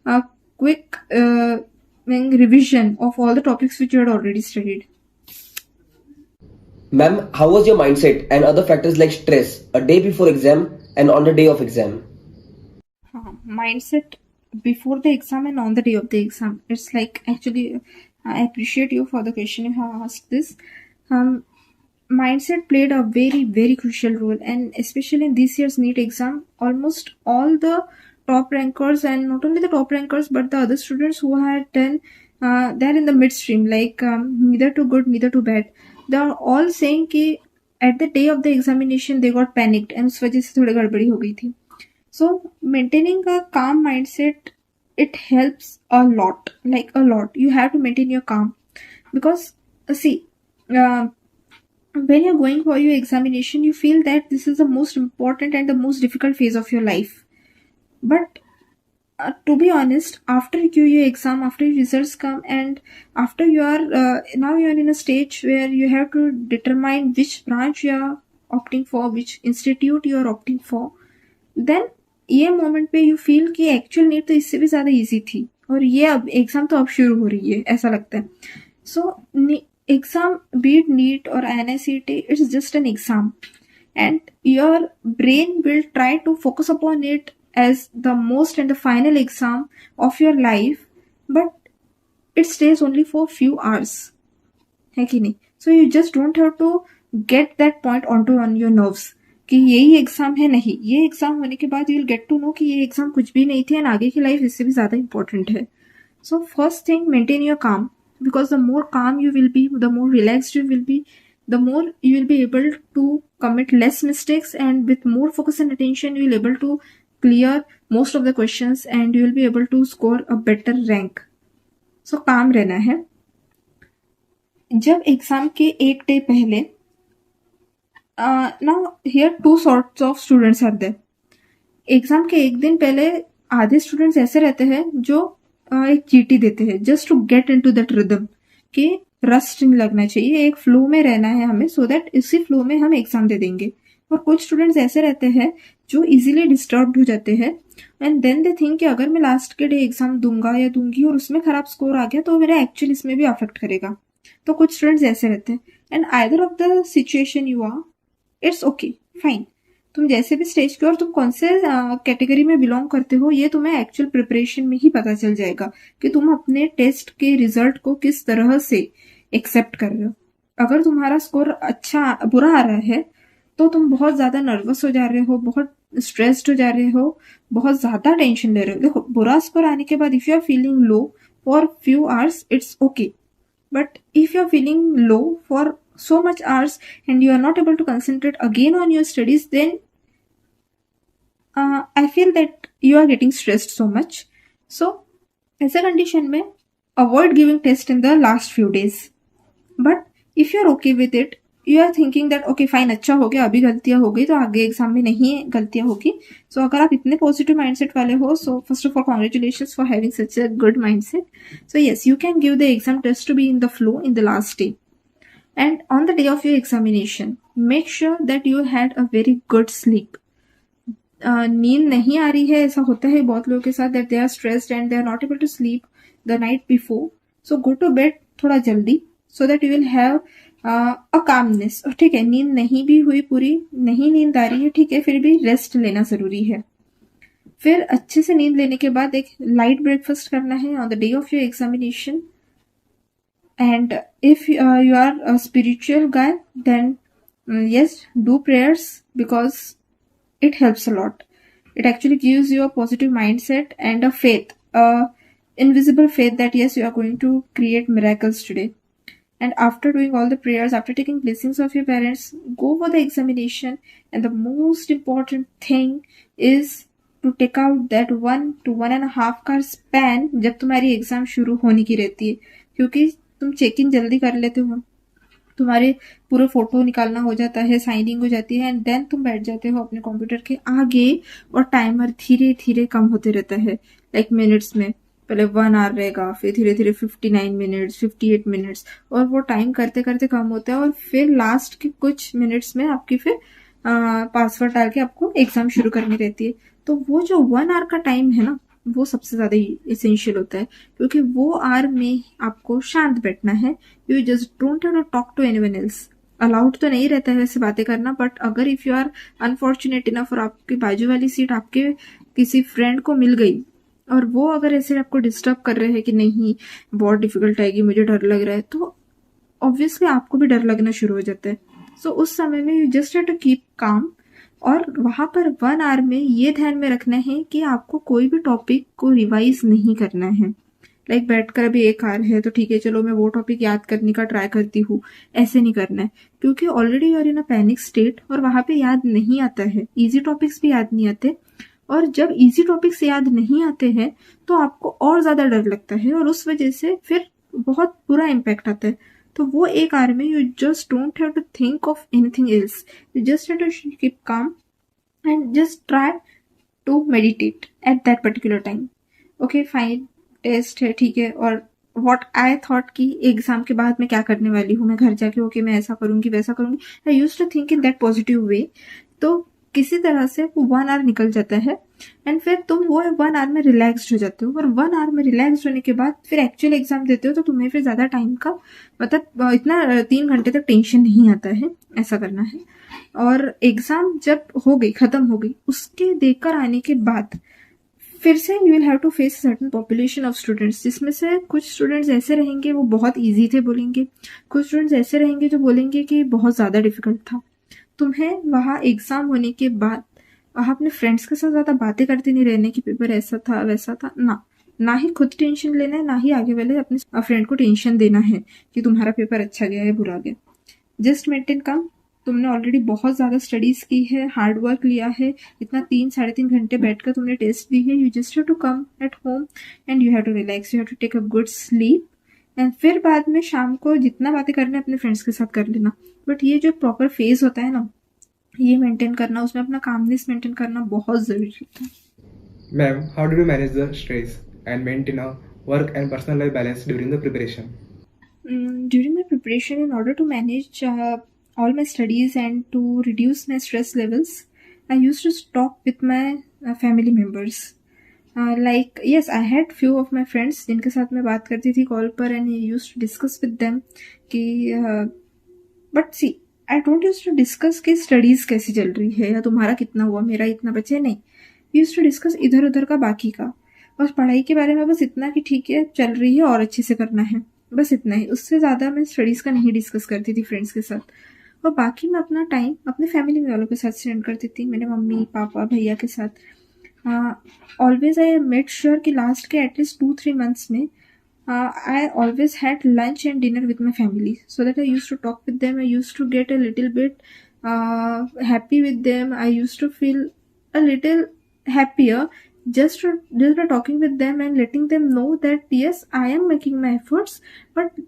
[SPEAKER 3] a quick revision of all the topics which you had already studied.
[SPEAKER 1] Ma'am, how was your mindset and other factors like stress a day before exam and on the day of exam?
[SPEAKER 3] Mindset before the exam and on the day of the exam. It's like, actually, I appreciate you for the question you have asked this. Mindset played a very, very crucial role, and especially in this year's NEET exam, almost all the top rankers, and not only the top rankers, but the other students who had done, they're in the midstream, like neither too good, neither too bad. They are all saying कि at the day of the examination they got panicked and उस वजह से थोड़ी गड़बड़ी हो गई थी. So maintaining a calm mindset, it helps a lot, like a lot. You have to maintain your calm because see, when you're going for your examination, you feel that this is the most important and the most difficult phase of your life. But to be honest, after your exam, after your results come, and after you are now you are in a stage where you have to determine which branch you are opting for, which institute you are opting for, then ये moment पे you feel कि actual NEET तो इससे भी ज्यादा easy थी और ये अब एग्जाम तो अब शुरू हो रही है, ऐसा लगता है. सो exam, be it NEET or INI-CET, it's just an exam, and your brain will try to focus upon it as the most and the final exam of your life, but it stays only for few hours, है कि नहीं? So you just don't have to get that point onto on your nerves कि यही exam है. नहीं, ये exam होने के बाद you will get to know कि ये एग्जाम कुछ भी नहीं थी एंड आगे की लाइफ इससे भी ज्यादा इंपॉर्टेंट है. So first thing, maintain your काम, because the more calm you will be, the more relaxed you will be, the more you will be able to commit less mistakes, and with more focus and attention you will be able to clear most of the questions and you will be able to score a better rank. So calm रहना है. जब exam के एक day पहले, now here two sorts of students are there. Exam के एक दिन पहले आधे स्टूडेंट्स ऐसे रहते हैं जो एक चीटी देते हैं just to get into that rhythm कि रस्ट नहीं लगना चाहिए, एक फ्लो में रहना है हमें, सो दैट इसी फ्लो में हम एग्जाम दे देंगे. और कुछ स्टूडेंट्स ऐसे रहते हैं जो इजीली डिस्टर्ब हो जाते हैं एंड देन दे थिंक कि अगर मैं लास्ट के डे एग्जाम दूंगा या दूंगी और उसमें खराब स्कोर आ गया तो मेरा एक्चुअली इसमें भी अफेक्ट करेगा. तो कुछ स्टूडेंट्स ऐसे रहते हैं, and either of the situation you are, it's okay, fine. तुम जैसे भी स्टेज के और तुम कौन से कैटेगरी में बिलोंग करते हो ये तुम्हें एक्चुअल प्रिपरेशन में ही पता चल जाएगा कि तुम अपने टेस्ट के रिजल्ट को किस तरह से एक्सेप्ट कर रहे हो. अगर तुम्हारा स्कोर बुरा आ रहा है तो तुम बहुत ज्यादा नर्वस हो जा रहे हो, बहुत स्ट्रेस्ड हो जा रहे हो, बहुत ज्यादा टेंशन ले रहे हो. देखो, बुरा स्कोर आने के बाद if you are feeling low for few hours it's okay, but if you are feeling low for so much hours and you are not able to concentrate again on your studies, then I feel that you are getting stressed so much. So as a condition mein avoid giving test in the last few days, but if you are okay with it, you are thinking that okay fine, अच्छा हो गया, अभी गलतियां हो गई तो आगे exam में नहीं गलतियां होगी. सो अगर आप इतने पॉजिटिव माइंडसेट वाले हो, so first of all congratulations for having such a good mindset. So yes, you can give the exam test to be in the flow in the last day. And on the day of your examination, make sure that you had a very good sleep. नींद नहीं आ रही है, ऐसा होता है बहुत लोगों के साथ, that they are stressed and they are not able to sleep the night before. So go to bed थोड़ा जल्दी, so that you will have a calmness. ठीक है, नींद नहीं भी हुई पूरी, नहीं नींद आ रही है, ठीक है, फिर भी रेस्ट लेना जरूरी है. फिर अच्छे से नींद लेने के बाद एक लाइट ब्रेकफास्ट करना है on the day of your examination. And if you are a spiritual guy, then yes, do prayers, because it helps a lot. It actually gives you a positive mindset and a faith, a invisible faith that yes, you are going to create miracles today. And after doing all the prayers, after taking blessings of your parents, go for the examination. And the most important thing is to take out that 1 to 1.5 का span जब तुम्हारी exam शुरू होने की रहती है, क्योंकि तुम चेक इन जल्दी कर लेते हो, तुम्हारे पूरे फोटो निकालना हो जाता है, साइनिंग हो जाती है, एंड देन तुम बैठ जाते हो अपने कंप्यूटर के आगे, और टाइमर धीरे धीरे कम होते रहता है. लाइक मिनट्स में पहले 1 आवर रहेगा, फिर धीरे धीरे 59 मिनट्स, 58 मिनट्स, और वो टाइम करते करते कम होता है, और फिर लास्ट के कुछ मिनट्स में आपकी फिर पासवर्ड डाल के आपको एग्जाम शुरू करनी रहती है. तो वो जो 1 आवर का टाइम है ना, वो सबसे ज्यादा इसेंशियल होता है, क्योंकि वो आवर में आपको शांत बैठना है. You just don't have to talk to anyone else. Allowed तो नहीं रहता है वैसे बातें करना, बट अगर if you are unfortunate enough और आपकी बाजू वाली सीट आपके किसी फ्रेंड को मिल गई, और वो अगर ऐसे आपको डिस्टर्ब कर रहे हैं कि नहीं बहुत डिफिकल्ट आएगी, मुझे डर लग रहा है, तो ऑब्वियसली आपको भी डर लगना शुरू हो जाता है. सो उस समय में you just have to keep calm, और वहां पर 1 आवर में ये ध्यान में रखना है कि आपको कोई भी टॉपिक को रिवाइज नहीं करना है. लाइक बैठकर अभी 1 आवर है तो ठीक है, चलो मैं वो टॉपिक याद करने का ट्राई करती हूँ, ऐसे नहीं करना है, क्योंकि already you are in a panic state, और वहां पे याद नहीं आता है, इजी टॉपिक्स भी याद नहीं आते. और जब इजी टॉपिक्स याद नहीं आते हैं तो आपको और ज्यादा डर लगता है, और उस वजह से फिर बहुत बुरा इम्पैक्ट आता है. तो वो 1 आवर में you just don't have to think of anything else, you just have to keep calm and just try to meditate at that particular time. Okay fine, test है, ठीक है, और वॉट आई थॉट कि exam के बाद मैं क्या करने वाली हूँ, मैं घर जाके ओके मैं ऐसा करूंगी वैसा करूंगी, I use to think in that positive way. तो किसी तरह से वो 1 आवर निकल जाता है, एंड फिर तुम वो 1 आवर में रिलैक्स्ड हो जाते हो, और 1 आवर में रिलैक्स्ड होने के बाद फिर एक्चुअल एग्जाम देते हो, तो तुम्हें फिर ज्यादा टाइम का मतलब इतना 3 घंटे तक टेंशन नहीं आता है. ऐसा करना है. और एग्जाम जब हो गई, खत्म हो गई, उसके देकर आने के बाद फिर से you will have to face certain population of students, जिसमें से कुछ स्टूडेंट्स ऐसे रहेंगे वो बहुत इजी थे बोलेंगे, कुछ स्टूडेंट्स ऐसे रहेंगे जो बोलेंगे कि बहुत ज्यादा डिफिकल्ट था. तुम्हें वहाँ एग्जाम होने के बाद वहाँ अपने फ्रेंड्स के साथ ज्यादा बातें करते नहीं रहने की पेपर ऐसा था वैसा था, ना ही खुद टेंशन लेना है, ना ही आगे वाले अपने फ्रेंड को टेंशन देना है कि तुम्हारा पेपर अच्छा गया है बुरा गया. जस्ट मेंटेन काम. तुमने ऑलरेडी बहुत ज्यादा स्टडीज की है, हार्ड वर्क लिया है, इतना 3-3.5 घंटे बैठकर तुमने टेस्ट दी है. You just have to come at home and you have to relax, you have to take a good sleep, and फिर बाद में शाम को जितना बातें करना है अपने फ्रेंड्स के साथ कर लेना. बट ये जो प्रॉपर फेज होता है ना, ये मेंटेन करना, उसमें अपना कामनेस मेंटेन करना बहुत जरूरी होता है.
[SPEAKER 2] Ma'am, how did you manage the stress and maintain a work and personal life balance during the preparation?
[SPEAKER 3] During my preparation, in order to manage all my studies and to reduce my stress levels, I used to talk with my family members. Like yes, I had few of my friends जिनके साथ मैं बात करती थी call पर, and I used to discuss with them कि but see, I don't used to discuss कि studies कैसी चल रही है या तुम्हारा कितना हुआ मेरा इतना बचे, नहीं. We used to discuss इधर उधर का बाकी का, बस पढ़ाई के बारे में बस इतना कि ठीक है चल रही है और अच्छे से करना है, बस इतना ही. उससे ज़्यादा मैं स्टडीज़ का नहीं डिस्कस करती थी फ्रेंड्स के साथ, और बाकी मैं अपना टाइम अपने फैमिली वालों के साथ स्पेंड करती थी, मेरे मम्मी पापा भैया के साथ. ऑलवेज आई मेड श्योर कि लास्ट के एटलीस्ट 2-3 मंथ्स में I always had lunch and dinner with my family, so that I used to talk with them. I used to get a little bit happy with them. I used to feel a little happier just by talking with them and letting them know that yes, I am making my efforts, but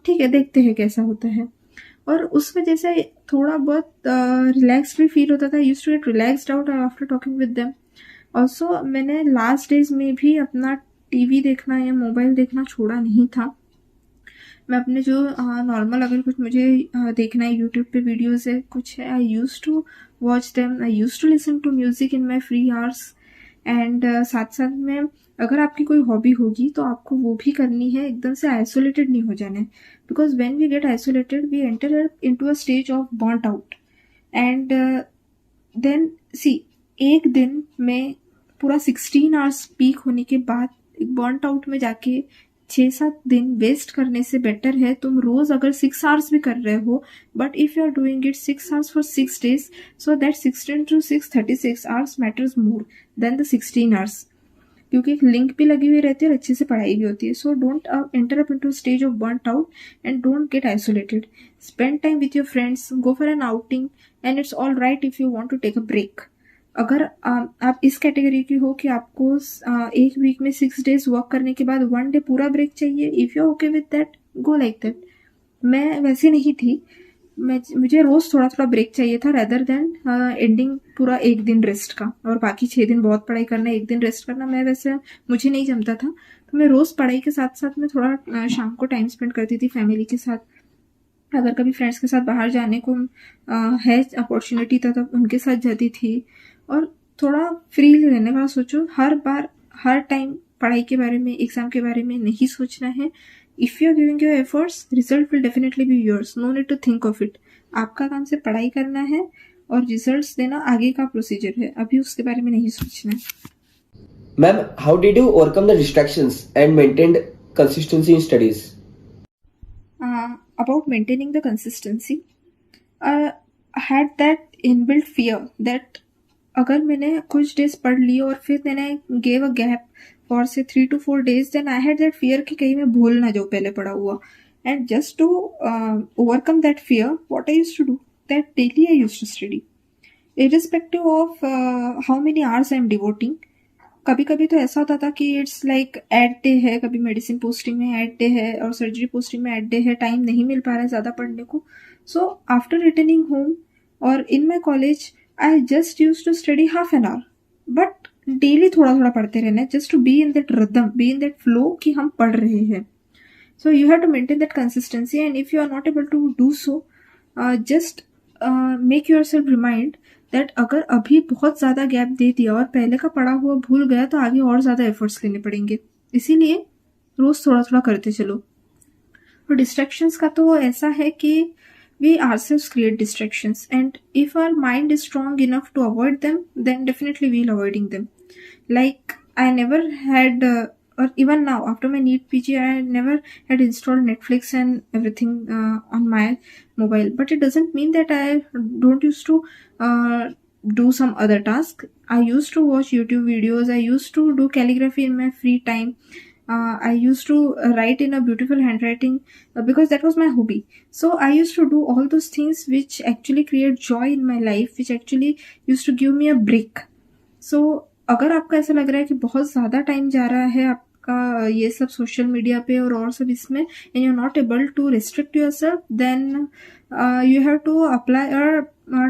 [SPEAKER 3] ठीक है देखते हैं कैसा होता है. और उस वजह से थोड़ा बहुत रिलैक्स भी फील होता था. I used to get relaxed out after talking with them. Also मैंने लास्ट डेज में भी अपना टीवी देखना या मोबाइल देखना छोड़ा नहीं था. मैं अपने जो नॉर्मल अगर कुछ मुझे देखना है यूट्यूब पे वीडियोस है कुछ है, I use to watch them. I use to listen to music in my free hours. And साथ साथ में अगर आपकी कोई हॉबी होगी तो आपको वो भी करनी है. एकदम से आइसोलेटेड नहीं हो जाना है, because when we get isolated we enter in to a stage of burnt out. And then see, एक दिन में पूरा 16 आवर्स पीक होने के बाद एक बॉन्ट आउट में जाके 6-7 दिन वेस्ट करने से बेटर है तुम रोज अगर 6 आवर्स भी कर रहे हो, but if you are doing it 6 hours for 6 days, so that 16 to 6 36 hours matters more than the 16 hours. क्योंकि एक लिंक भी लगी हुई रहती है और अच्छे से पढ़ाई भी होती है. So don't enter up into stage of burnt out and don't get isolated. Spend time with your friends, go for an outing, and it's all right if you want to take a break. अगर आप इस category की हो कि आपको एक week में 6 days work करने के बाद 1 day पूरा ब्रेक चाहिए, if you okay with that, go like that. मैं वैसे नहीं थी. मुझे रोज थोड़ा थोड़ा ब्रेक चाहिए था, रेदर देन एंडिंग पूरा एक दिन रेस्ट का और बाकी 6 दिन बहुत पढ़ाई करना, एक दिन रेस्ट करना. मैं वैसे मुझे नहीं जमता था, तो मैं रोज पढ़ाई के साथ साथ में थोड़ा शाम को टाइम स्पेंड करती थी फैमिली के साथ. अगर कभी फ्रेंड्स के साथ बाहर जाने को है अपॉर्चुनिटी था तब उनके साथ जाती थी. और थोड़ा फ्री रहने का सोचो. हर बार हर टाइम पढ़ाई के बारे में, एग्जाम के बारे में नहीं सोचना है. If you are giving your efforts, result will definitely be yours. No need to think of it. आपका काम से पढ़ाई करना है और रिजल्ट्स देना आगे का प्रोसीजर है. अभी उसके बारे में नहीं सोचना है.
[SPEAKER 1] Ma'am, how did you overcome the distractions and maintained consistency in studies?
[SPEAKER 3] About maintaining the consistency, I had that inbuilt fear that अगर मैंने कुछ डेज पढ़ ली और फिर मैंने गेव अ गैप फॉर से 3 to 4 days, then I had that fear कि कहीं मैं भूल ना जाऊँ पहले पढ़ा हुआ. And just to overcome that fear, what I used to do, that daily I used to study irrespective of how many hours I am devoting. कभी कभी तो ऐसा होता था कि इट्स लाइक एड डे है, कभी मेडिसिन पोस्टिंग में एड डे है और सर्जरी पोस्टिंग में एड डे है, टाइम नहीं मिल पा रहा है ज़्यादा पढ़ने को. सो आफ्टर रिटर्निंग होम और in my college I just use to study half an hour, but daily थोड़ा थोड़ा पढ़ते रहना है, just to be in that rhythm, be in that flow कि हम पढ़ रहे हैं. So you have to maintain that consistency. And if you are not able to do so, just make yourself remind that अगर अभी बहुत ज़्यादा gap दे दिया और पहले का पढ़ा हुआ भूल गया तो आगे और ज़्यादा एफर्ट्स लेने पड़ेंगे. इसीलिए रोज़ थोड़ा थोड़ा करते चलो. और डिस्ट्रैक्शंस का तो ऐसा है कि we ourselves create distractions, and if our mind is strong enough to avoid them, then definitely we'll avoiding them. Like I never had or even now after my NEET PG, I never had installed Netflix and everything on my mobile, but it doesn't mean that I don't used to do some other task. I used to watch YouTube videos, I used to do calligraphy in my free time. I used to write in a beautiful handwriting because that was my hobby. So I used to do all those things which actually create joy in my life, which actually used to give me a break. So अगर आपका ऐसा लग रहा है कि बहुत ज़्यादा time जा रहा है आपका ये सब सोशल मीडिया पे और सब इसमें, and you are not able to restrict yourself, then you have to apply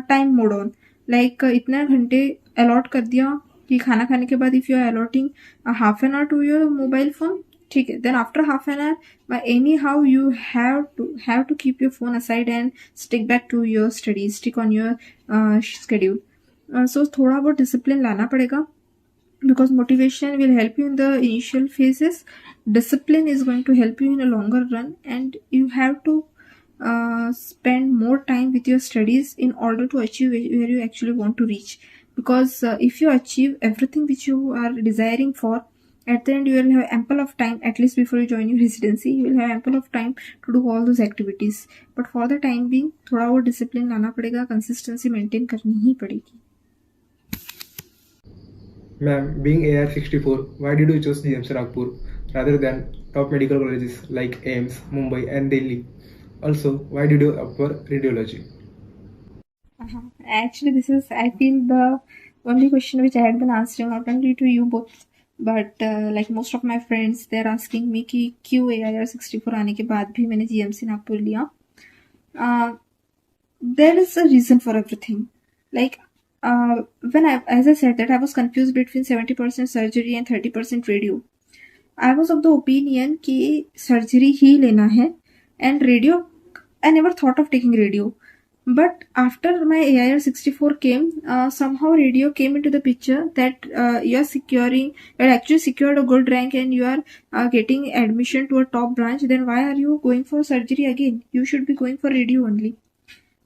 [SPEAKER 3] time mode on. Like इतना घंटे अलॉट कर दिया कि खाना खाने के बाद if you are allotting half an hour to your mobile phone, ठीक है, then after half an hour anyhow you have to keep your phone aside and stick back to your studies, stick on your schedule. So थोड़ा बहुत discipline लाना पड़ेगा, because motivation will help you in the initial phases. Discipline is going to help you in a longer run, and you have to spend more time with your studies in order to achieve where you actually want to reach. Because if you achieve everything which you are desiring for, at the end you will have ample of time, at least before you join your residency, you will have ample of time to do all those activities. But for the time being थोड़ा वो discipline लाना पड़ेगा, consistency maintain करनी ही पड़ेगी.
[SPEAKER 2] Ma'am, being AR64, why did you choose GMC Nagpur rather than top medical colleges like AIIMS, Mumbai and Delhi? Also, why did you opt for radiology?
[SPEAKER 3] Actually, this is, I feel, the only question which I had been answering not only to you both, but like most of my friends, they're asking me कि क्यों AIR64 आने के बाद भी मैंने GMC Nagpur लिया. there is a reason for everything. Like as I said that I was confused between 70% surgery and 30% radio. I was of the opinion कि surgery ही लेना है, and radio, I never thought of taking radio. But after my AIR 64 came, somehow radio came into the picture that you are actually secured a good rank and you are getting admission to a top branch. Then why are you going for surgery again? You should be going for radio only.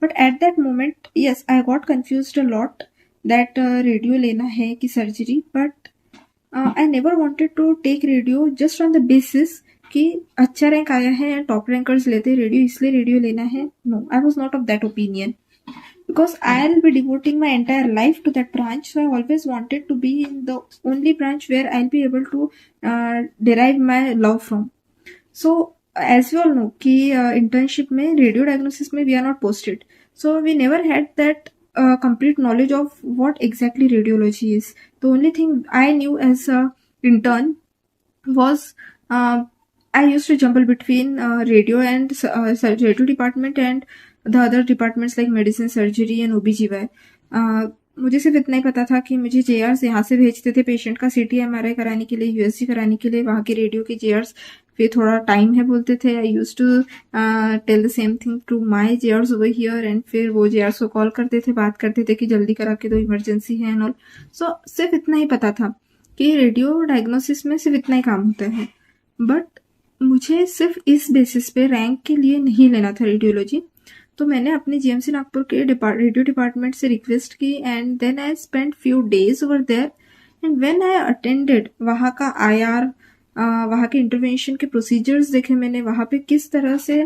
[SPEAKER 3] But at that moment, yes, I got confused a lot that radio lena hai ki surgery. But I never wanted to take radio just on the basis कि अच्छा rank आया है and top rankers लेते radio इसलिए radio लेना है. No, I was not of that opinion because I'll be devoting my entire life to that branch. So I always wanted to be in the only branch where I'll be able to derive my love from. So as we all know कि internship में radio diagnosis में we are not posted. So we never had that complete knowledge of what exactly radiology is. The only thing I knew as a intern was I used to jumble between radio and radio department and the other departments like medicine, surgery and OBGY. मुझे सिर्फ इतना ही पता था कि मुझे JRs यहाँ से भेजते थे पेशेंट का CT MRI कराने के लिए, USG कराने के लिए. वहाँ के रेडियो के JRs पे थोड़ा टाइम है बोलते थे. I use to tell the same thing to my JRs over here and फिर वो JRs को कॉल करते थे, बात करते थे कि जल्दी करा के दो, इमरजेंसी है एंड ऑल. सो सिर्फ इतना ही पता था कि रेडियो डायग्नोसिस में सिर्फ इतना ही काम होता है. बट मुझे सिर्फ इस बेसिस पे रैंक के लिए नहीं लेना था रेडियोलॉजी. तो मैंने अपने GMC नागपुर के रेडियो डिपार्टमेंट से रिक्वेस्ट की and then I spend few days over there. And when I attended वहाँ का IR, वहाँ के इंटरवेंशन के प्रोसीजर्स देखे मैंने. वहाँ पे किस तरह से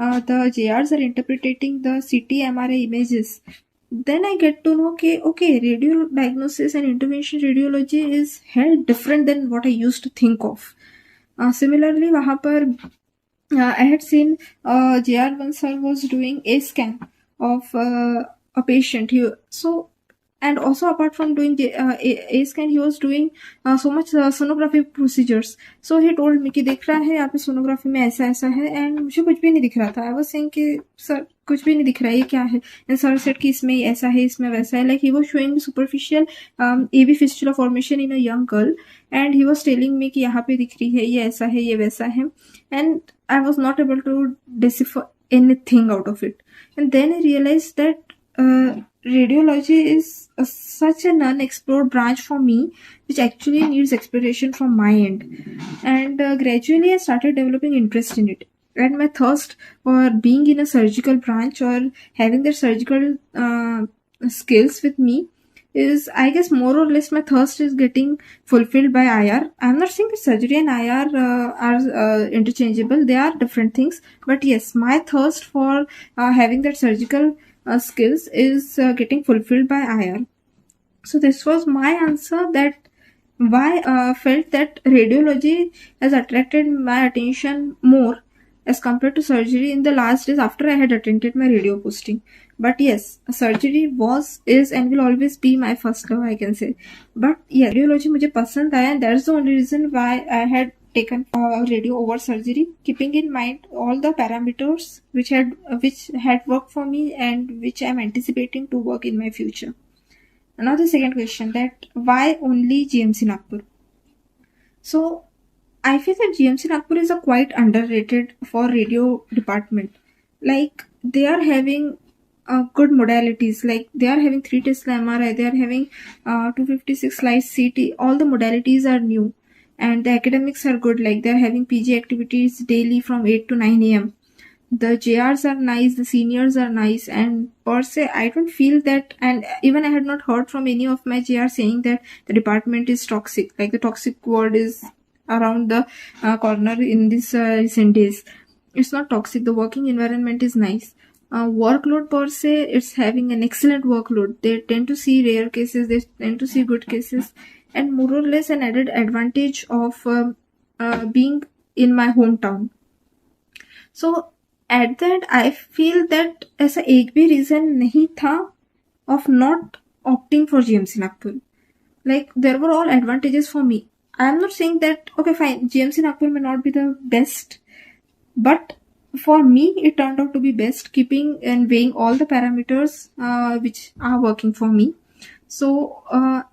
[SPEAKER 3] the JRs are interpreting the CT MRI images. Then I get to know कि okay, radio diagnosis and intervention radiology is hell different than what I used to think of. Similarly, वहाँ पर I had seen JR1 sir was doing a scan of a patient. And also apart from doing a scan, he was doing so much sonography procedures. So he told me कि देख रहा है यहाँ पे sonography में ऐसा ऐसा है एंड मुझे कुछ भी नहीं दिख रहा था. I was saying कि सर कुछ भी नहीं दिख रहा है, ये क्या है? एंड सर सेड कि इसमें ऐसा है, इसमें वैसा है. Like he was showing superficial AV fistula formation in a young girl and he was telling me कि यहाँ पे दिख रही है, ये ऐसा है, ये वैसा है. And I was not able to decipher anything out of it. And then I realized that radiology is such an unexplored branch for me, which actually needs exploration from my end. And gradually I started developing interest in it. And my thirst for being in a surgical branch or having their surgical skills with me is, I guess, more or less my thirst is getting fulfilled by IR. I'm not saying that surgery and IR are interchangeable. They are different things. But yes, my thirst for having that surgical skills is getting fulfilled by IR. So this was my answer that why I felt that radiology has attracted my attention more as compared to surgery in the last days after I had attended my radio posting. But yes, surgery was, is and will always be my first love, I can say. But yeah, radiology मुझे पसंद आया and that's the only reason why I had taken radio over surgery, keeping in mind all the parameters which had worked for me and which I am anticipating to work in my future. Now the second question, that why only GMC Nagpur? So I feel that GMC Nagpur is a quite underrated for radio department. Like they are having good modalities, like they are having 3 Tesla MRI, they are having 256 slice CT. All the modalities are new and the academics are good, like they are having PG activities daily from 8 to 9 AM. The JRs are nice, the seniors are nice, and per se I don't feel that, and even I had not heard from any of my JRs saying that the department is toxic, like the toxic word is around the corner in this recent days. It's not toxic, the working environment is nice. Workload per se, it's having an excellent workload. They tend to see rare cases, they tend to see good cases, and more or less an added advantage of being in my hometown. So at that I feel that ऐसा एक भी reason नहीं था of not opting for GMC Nagpur. Like there were all advantages for me. I am not saying that okay fine, GMC Nagpur may not be the best, but for me, it turned out to be best, keeping and weighing all the parameters which are working for me. So,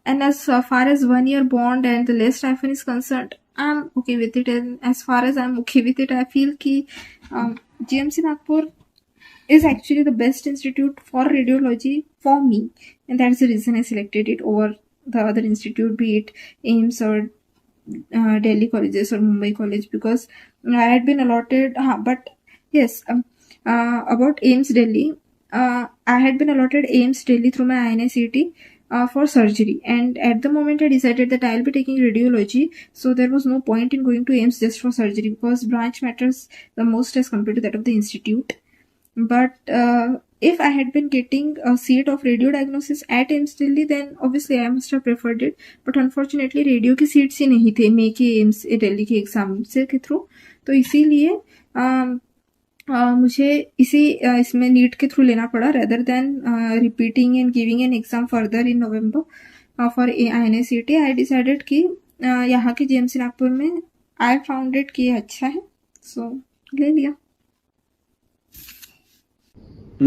[SPEAKER 3] and as far as 1 year bond and the less stipend is concerned, I'm okay with it. And as far as I'm okay with it, I feel ki GMC Nagpur is actually the best institute for radiology for me, and that's the reason I selected it over the other institute, be it AIMS or Delhi colleges or Mumbai college, because I had been allotted. But yes, about AIMS Delhi, I had been allotted AIMS Delhi through my INICET for surgery, and at the moment I decided that I'll be taking radiology, so there was no point in going to AIMS just for surgery, because branch matters the most as compared to that of the institute. But if I had been getting a seat of radio diagnosis at AIMS Delhi, then obviously I must have preferred it. But unfortunately radio की seats ही नहीं थे मे के AIIMS Delhi के exam से के through, तो इसीलिए मुझे इसमें नीट के थ्रू लेना पड़ा, rather than repeating and giving an exam further in November for INICET. I decided कि यहाँ के GMC नागपुर में आई फाउंड इट कि ये अच्छा है, सो ले लिया.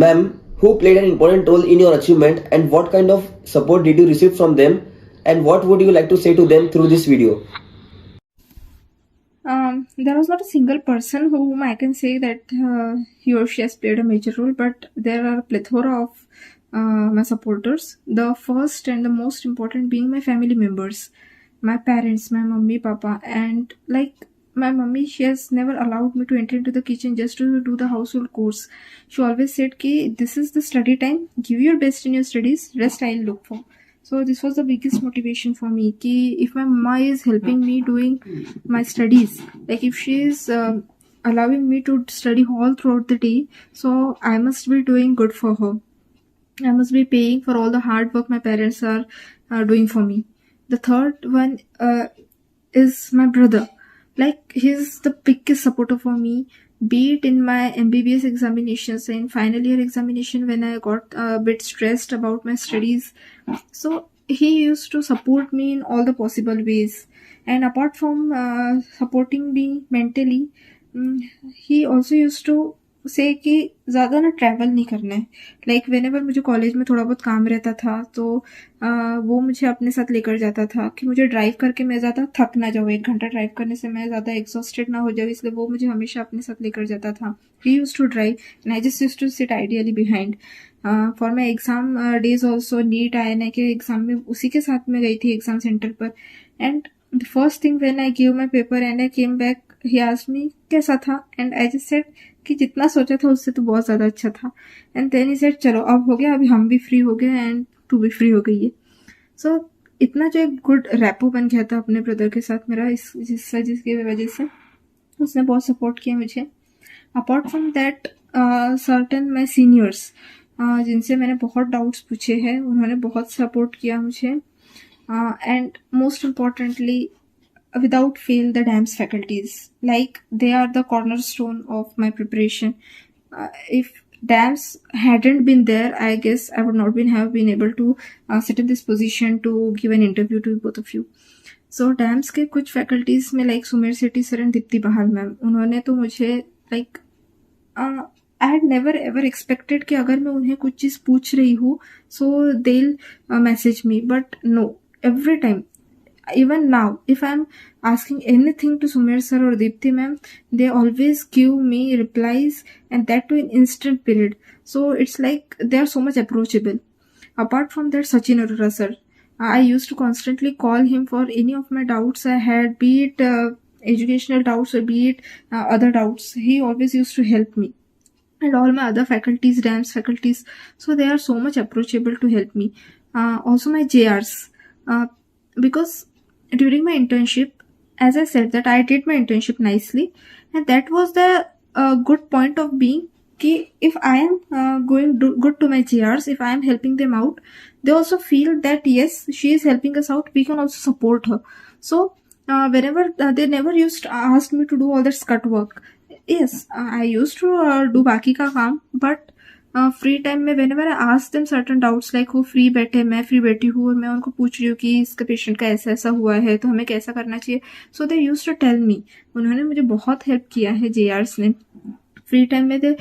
[SPEAKER 1] Ma'am, who played an important role in your achievement and what kind of support did you receive from them and what would you like to say to them through this video?
[SPEAKER 3] There was not a single person whom I can say that he or she has played a major role, but there are a plethora of my supporters. The first and the most important being my family members, my parents, my mummy, papa, and like my mummy, she has never allowed me to enter into the kitchen just to do the household chores. She always said ki this is the study time, give your best in your studies, rest I'll look for. So this was the biggest motivation for me ki if my mama is helping me doing my studies, like if she is allowing me to study all throughout the day, so I must be doing good for her. I must be paying for all the hard work my parents are doing for me. The third one is my brother. Like, he's the biggest supporter for me, be it in my MBBS examinations and final year examination when I got a bit stressed about my studies. So he used to support me in all the possible ways. And apart from supporting me mentally, he also used to से कि ज़्यादा ना travel नहीं करना है. Like whenever मुझे college में थोड़ा बहुत काम रहता था, तो वो मुझे अपने साथ लेकर जाता था कि मुझे ड्राइव करके मैं ज़्यादा थक ना जाऊँ, 1 घंटा ड्राइव करने से मैं ज़्यादा एग्जॉस्टेड ना हो जाऊँ, इसलिए वो मुझे हमेशा अपने साथ लेकर जाता था. He use to drive and I just use to sit ideally behind. For my exam days also, NEET INI के एग्जाम में उसी के साथ में गई थी एग्जाम सेंटर पर. And the first thing when I give my paper and I came back, he asked me कैसा था, एंड आई जस्ट सेड कि जितना सोचा था उससे तो बहुत ज़्यादा अच्छा था. एंड देन ही सेड चलो अब हो गया, अभी हम भी फ्री हो गए एंड तू भी फ्री हो गई है. सो इतना जो एक गुड रैपो बन गया था अपने ब्रदर के साथ मेरा, जिसकी वजह से उसने बहुत सपोर्ट किया मुझे. Apart from that certain my seniors जिनसे मैंने बहुत डाउट्स पूछे हैं, उन्होंने बहुत सपोर्ट किया मुझे. And most importantly, without fail, the DAMS faculties, like they are the cornerstone of my preparation. If DAMS hadn't been there, I guess I would not have been able to sit in this position to give an interview to both of you. So DAMS के कुछ faculties में like Sumer Sethi sir and Deepti बहाल ma'am, उन्होंने तो मुझे like I had never ever expected कि अगर मैं उन्हें कुछ चीज़ पूछ रही हूँ so they'll message me, but no, every time, even now, if I'm asking anything to Sumer sir or Deepthi ma'am, they always give me replies, and that too in instant period. So it's like they are so much approachable. Apart from that, Sachin Arora sir, I used to constantly call him for any of my doubts I had, be it educational doubts or be it other doubts. He always used to help me. And all my other faculties, DAMS faculties, so they are so much approachable to help me. Also my JRs, because during my internship, as I said that I did my internship nicely, and that was the good point of being कि if I am going good to my JRs, if I am helping them out, they also feel that yes, she is helping us out, we can also support her. So whenever they never used to ask me to do all that scut work. Yes, I used to do बाकी का काम, but free time में whenever I ask them certain doubts, like वो free बैठे, मैं free बैठी हूँ और मैं उनको पूछ रही हूँ कि इसका पेशेंट का ऐसा ऐसा हुआ है तो हमें कैसा करना चाहिए, so they used to tell me. उन्होंने मुझे बहुत हेल्प किया है JRs ने. फ्री टाइम में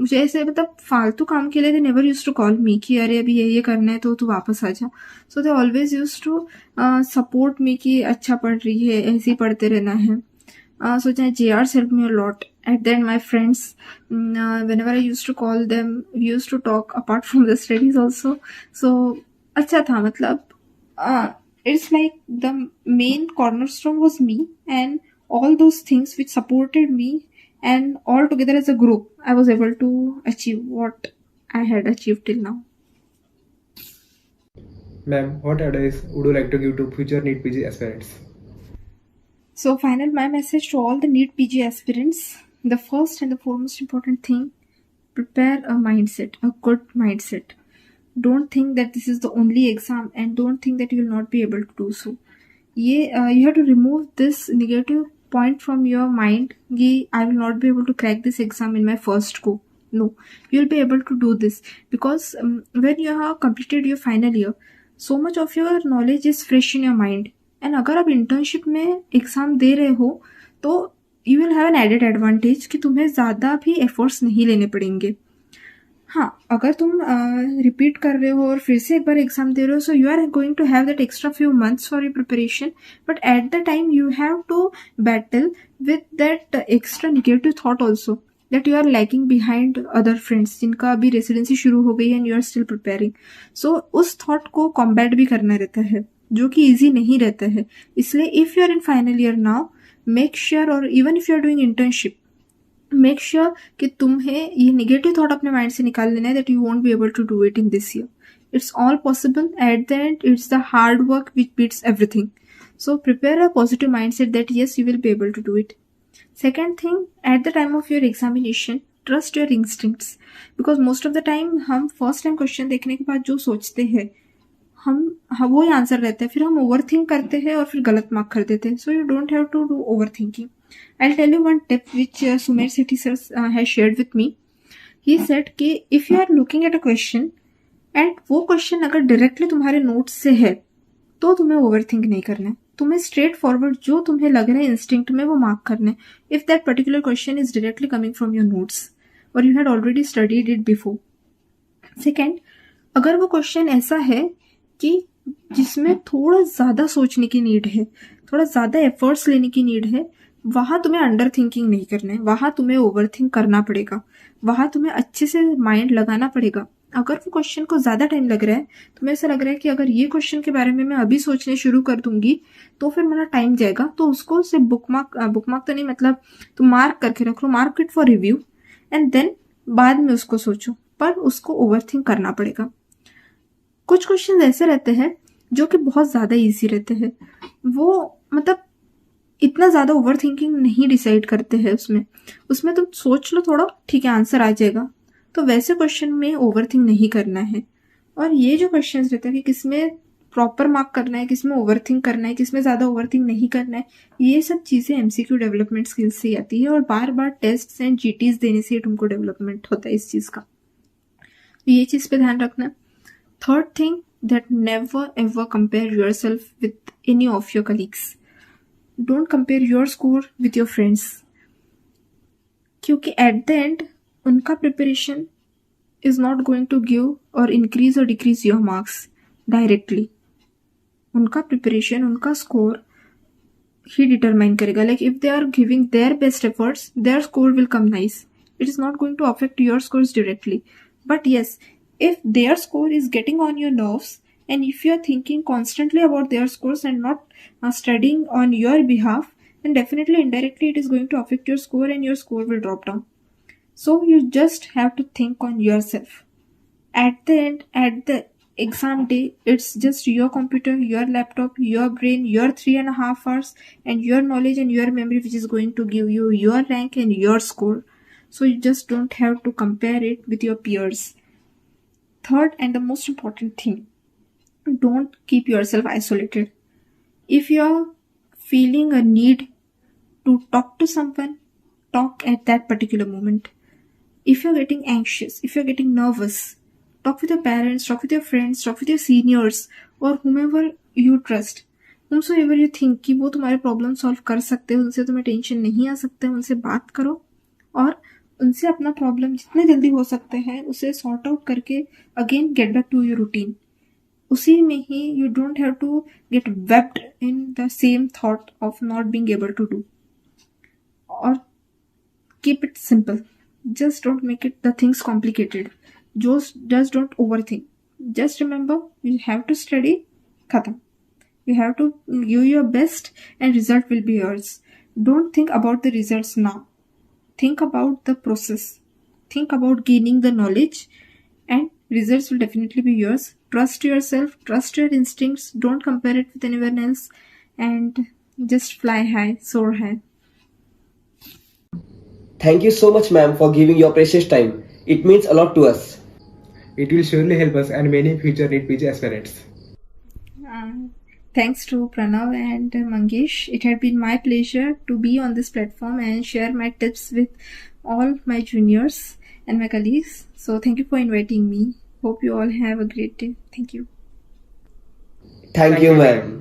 [SPEAKER 3] मुझे ऐसे मतलब फालतू काम के लिए they never use to call me कि अरे अभी ये करना है तो तू वापस आ जा. So they always use to support me कि अच्छा पढ़ रही है, ऐसे ही पढ़ते रहना है. So JRs helped me a lot. At then my friends, whenever I used to call them, we used to talk apart from the studies also. So अच्छा था मतलब it's like the main cornerstone was me and all those things which supported me, and all together as a group I was able to achieve what I had achieved till now.
[SPEAKER 2] Ma'am, what advice would you like to give to future NEET PG aspirants?
[SPEAKER 3] So my message to all the NEET PG aspirants, the first and the foremost important thing, prepare a mindset, a good mindset. Don't think that this is the only exam and don't think that you will not be able to do so. You have to remove this negative point from your mind. I will not be able to crack this exam in my first go. No, you will be able to do this because when you have completed your final year, so much of your knowledge is fresh in your mind. And अगर आप internship में exam दे रहे हो तो you will have an added advantage कि तुम्हें ज़्यादा भी एफर्ट्स नहीं लेने पड़ेंगे. हाँ, अगर तुम रिपीट कर रहे हो और फिर से एक बार एग्जाम दे रहे हो, so you are going to have that extra few months for your preparation, but at the time you have to battle with that extra negative thought also that you are lagging behind other friends जिनका अभी residency शुरू हो गई है and you are still preparing. So उस thought को combat भी करना रहता है जो कि ईजी नहीं रहता है. इसलिए if you are in final year now, make sure, और even if you are doing internship, make sure कि तुम्हें ये नेगेटिव थॉट अपने माइंड से निकाल लेना है that you won't be able to do it in this year. It's all possible. At the end it's the hard work which beats everything. So prepare a positive mindset that yes, you will be able to do it. Second thing, at the time of your examination, trust your instincts, because most of the time हम first time question देखने के बाद जो सोचते हैं हम वो ही answer रहता है, फिर हम ओवर थिंक करते हैं और फिर गलत मार्क कर देते हैं. So you don't have to do over thinking. I will tell you one tip which Sumer Sethi sir has shared with me. He said कि if you are looking at a question and वो question अगर directly तुम्हारे notes से है तो तुम्हें over think नहीं करना है. तुम्हें स्ट्रेट फॉरवर्ड जो तुम्हें लग रहा है इंस्टिंक्ट में वो मार्क करना है, if that particular question is directly coming from your notes और you had already studied it before. Second, अगर वो क्वेश्चन ऐसा है कि जिसमें थोड़ा ज़्यादा सोचने की नीड है, थोड़ा ज़्यादा एफर्ट्स लेने की नीड है, वहाँ तुम्हें अंडर थिंकिंग नहीं करना है, वहाँ तुम्हें ओवर थिंक करना पड़ेगा, वहाँ तुम्हें अच्छे से माइंड लगाना पड़ेगा. अगर वो क्वेश्चन को ज़्यादा टाइम लग रहा है, तुम्हें ऐसा लग रहा है कि अगर ये क्वेश्चन के बारे में मैं अभी सोचने शुरू कर दूंगी तो फिर मेरा टाइम जाएगा, तो उसको सिर्फ बुकमार्क तो नहीं, मतलब तुम मार्क करके रख लो, mark it for review and then बाद में उसको सोचो, पर उसको ओवर थिंक करना पड़ेगा. कुछ क्वेश्चन ऐसे रहते हैं जो कि बहुत ज़्यादा ईजी रहते हैं, वो मतलब इतना ज़्यादा ओवर थिंकिंग नहीं डिसाइड करते हैं. उसमें तुम सोच लो थोड़ा, ठीक है आंसर आ जाएगा, तो वैसे क्वेश्चन में ओवर थिंक नहीं करना है. और ये जो क्वेश्चन रहते हैं कि किसमें प्रॉपर मार्क करना है, किसमें ओवर थिंक करना है, किसमें ज़्यादा ओवर थिंक नहीं करना है, ये सब चीज़ें MCQ डेवलपमेंट स्किल्स से आती है और बार बार टेस्ट एंड GTs देने से तुमको डेवलपमेंट होता है इस चीज़ का. ये चीज़ पे ध्यान रखना. Third thing, that never ever compare yourself with any of your colleagues. Don't compare your score with your friends, क्योंकि at the end उनका preparation is not going to give or increase or decrease your marks directly. उनका preparation, उनका score ही determine करेगा. Like if they are giving their best efforts, their score will come nice. It is not going to affect your scores directly. But yes, if their score is getting on your nerves and if you are thinking constantly about their scores and not studying on your behalf, then definitely indirectly it is going to affect your score and your score will drop down. So you just have to think on yourself. At the end, at the exam day, it's just your computer, your laptop, your brain, your 3.5 hours and your knowledge and your memory which is going to give you your rank and your score. So you just don't have to compare it with your peers. Third and the most important thing, don't keep yourself isolated. If you're feeling a need to talk to someone, talk at that particular moment. If you're getting anxious, if you're getting nervous, talk with your parents, talk with your friends, talk with your seniors or whomever you trust. Whomsoever you think कि वो तुम्हारे problem solve कर सकते हैं, उनसे तुम्हें tension नहीं आ सकता है, उनसे बात करो और उनसे अपना प्रॉब्लम जितने जल्दी हो सकते हैं उसे सॉर्ट आउट करके again get back to your routine. उसी में ही you don't have to get wept in the same thought of not being able to do. Or keep it simple. Just don't make it the things complicated. Just don't overthink. Just remember you have to study. Khatam. You have to give your best and result will be yours. Don't think about the results now. Think about the process. Think about gaining the knowledge and results will definitely be yours. Trust yourself, trust your instincts, don't compare it with anyone else, and just fly high, soar high.
[SPEAKER 1] Thank you so much, ma'am, for giving your precious time. It means a lot to us.
[SPEAKER 2] It will surely help us and many future NEET PG aspirants.
[SPEAKER 3] Thanks to Pranav and Mangesh. It had been my pleasure to be on this platform and share my tips with all my juniors and my colleagues. So thank you for inviting me. Hope you all have a great day. Thank you.
[SPEAKER 1] Thank you, ma'am.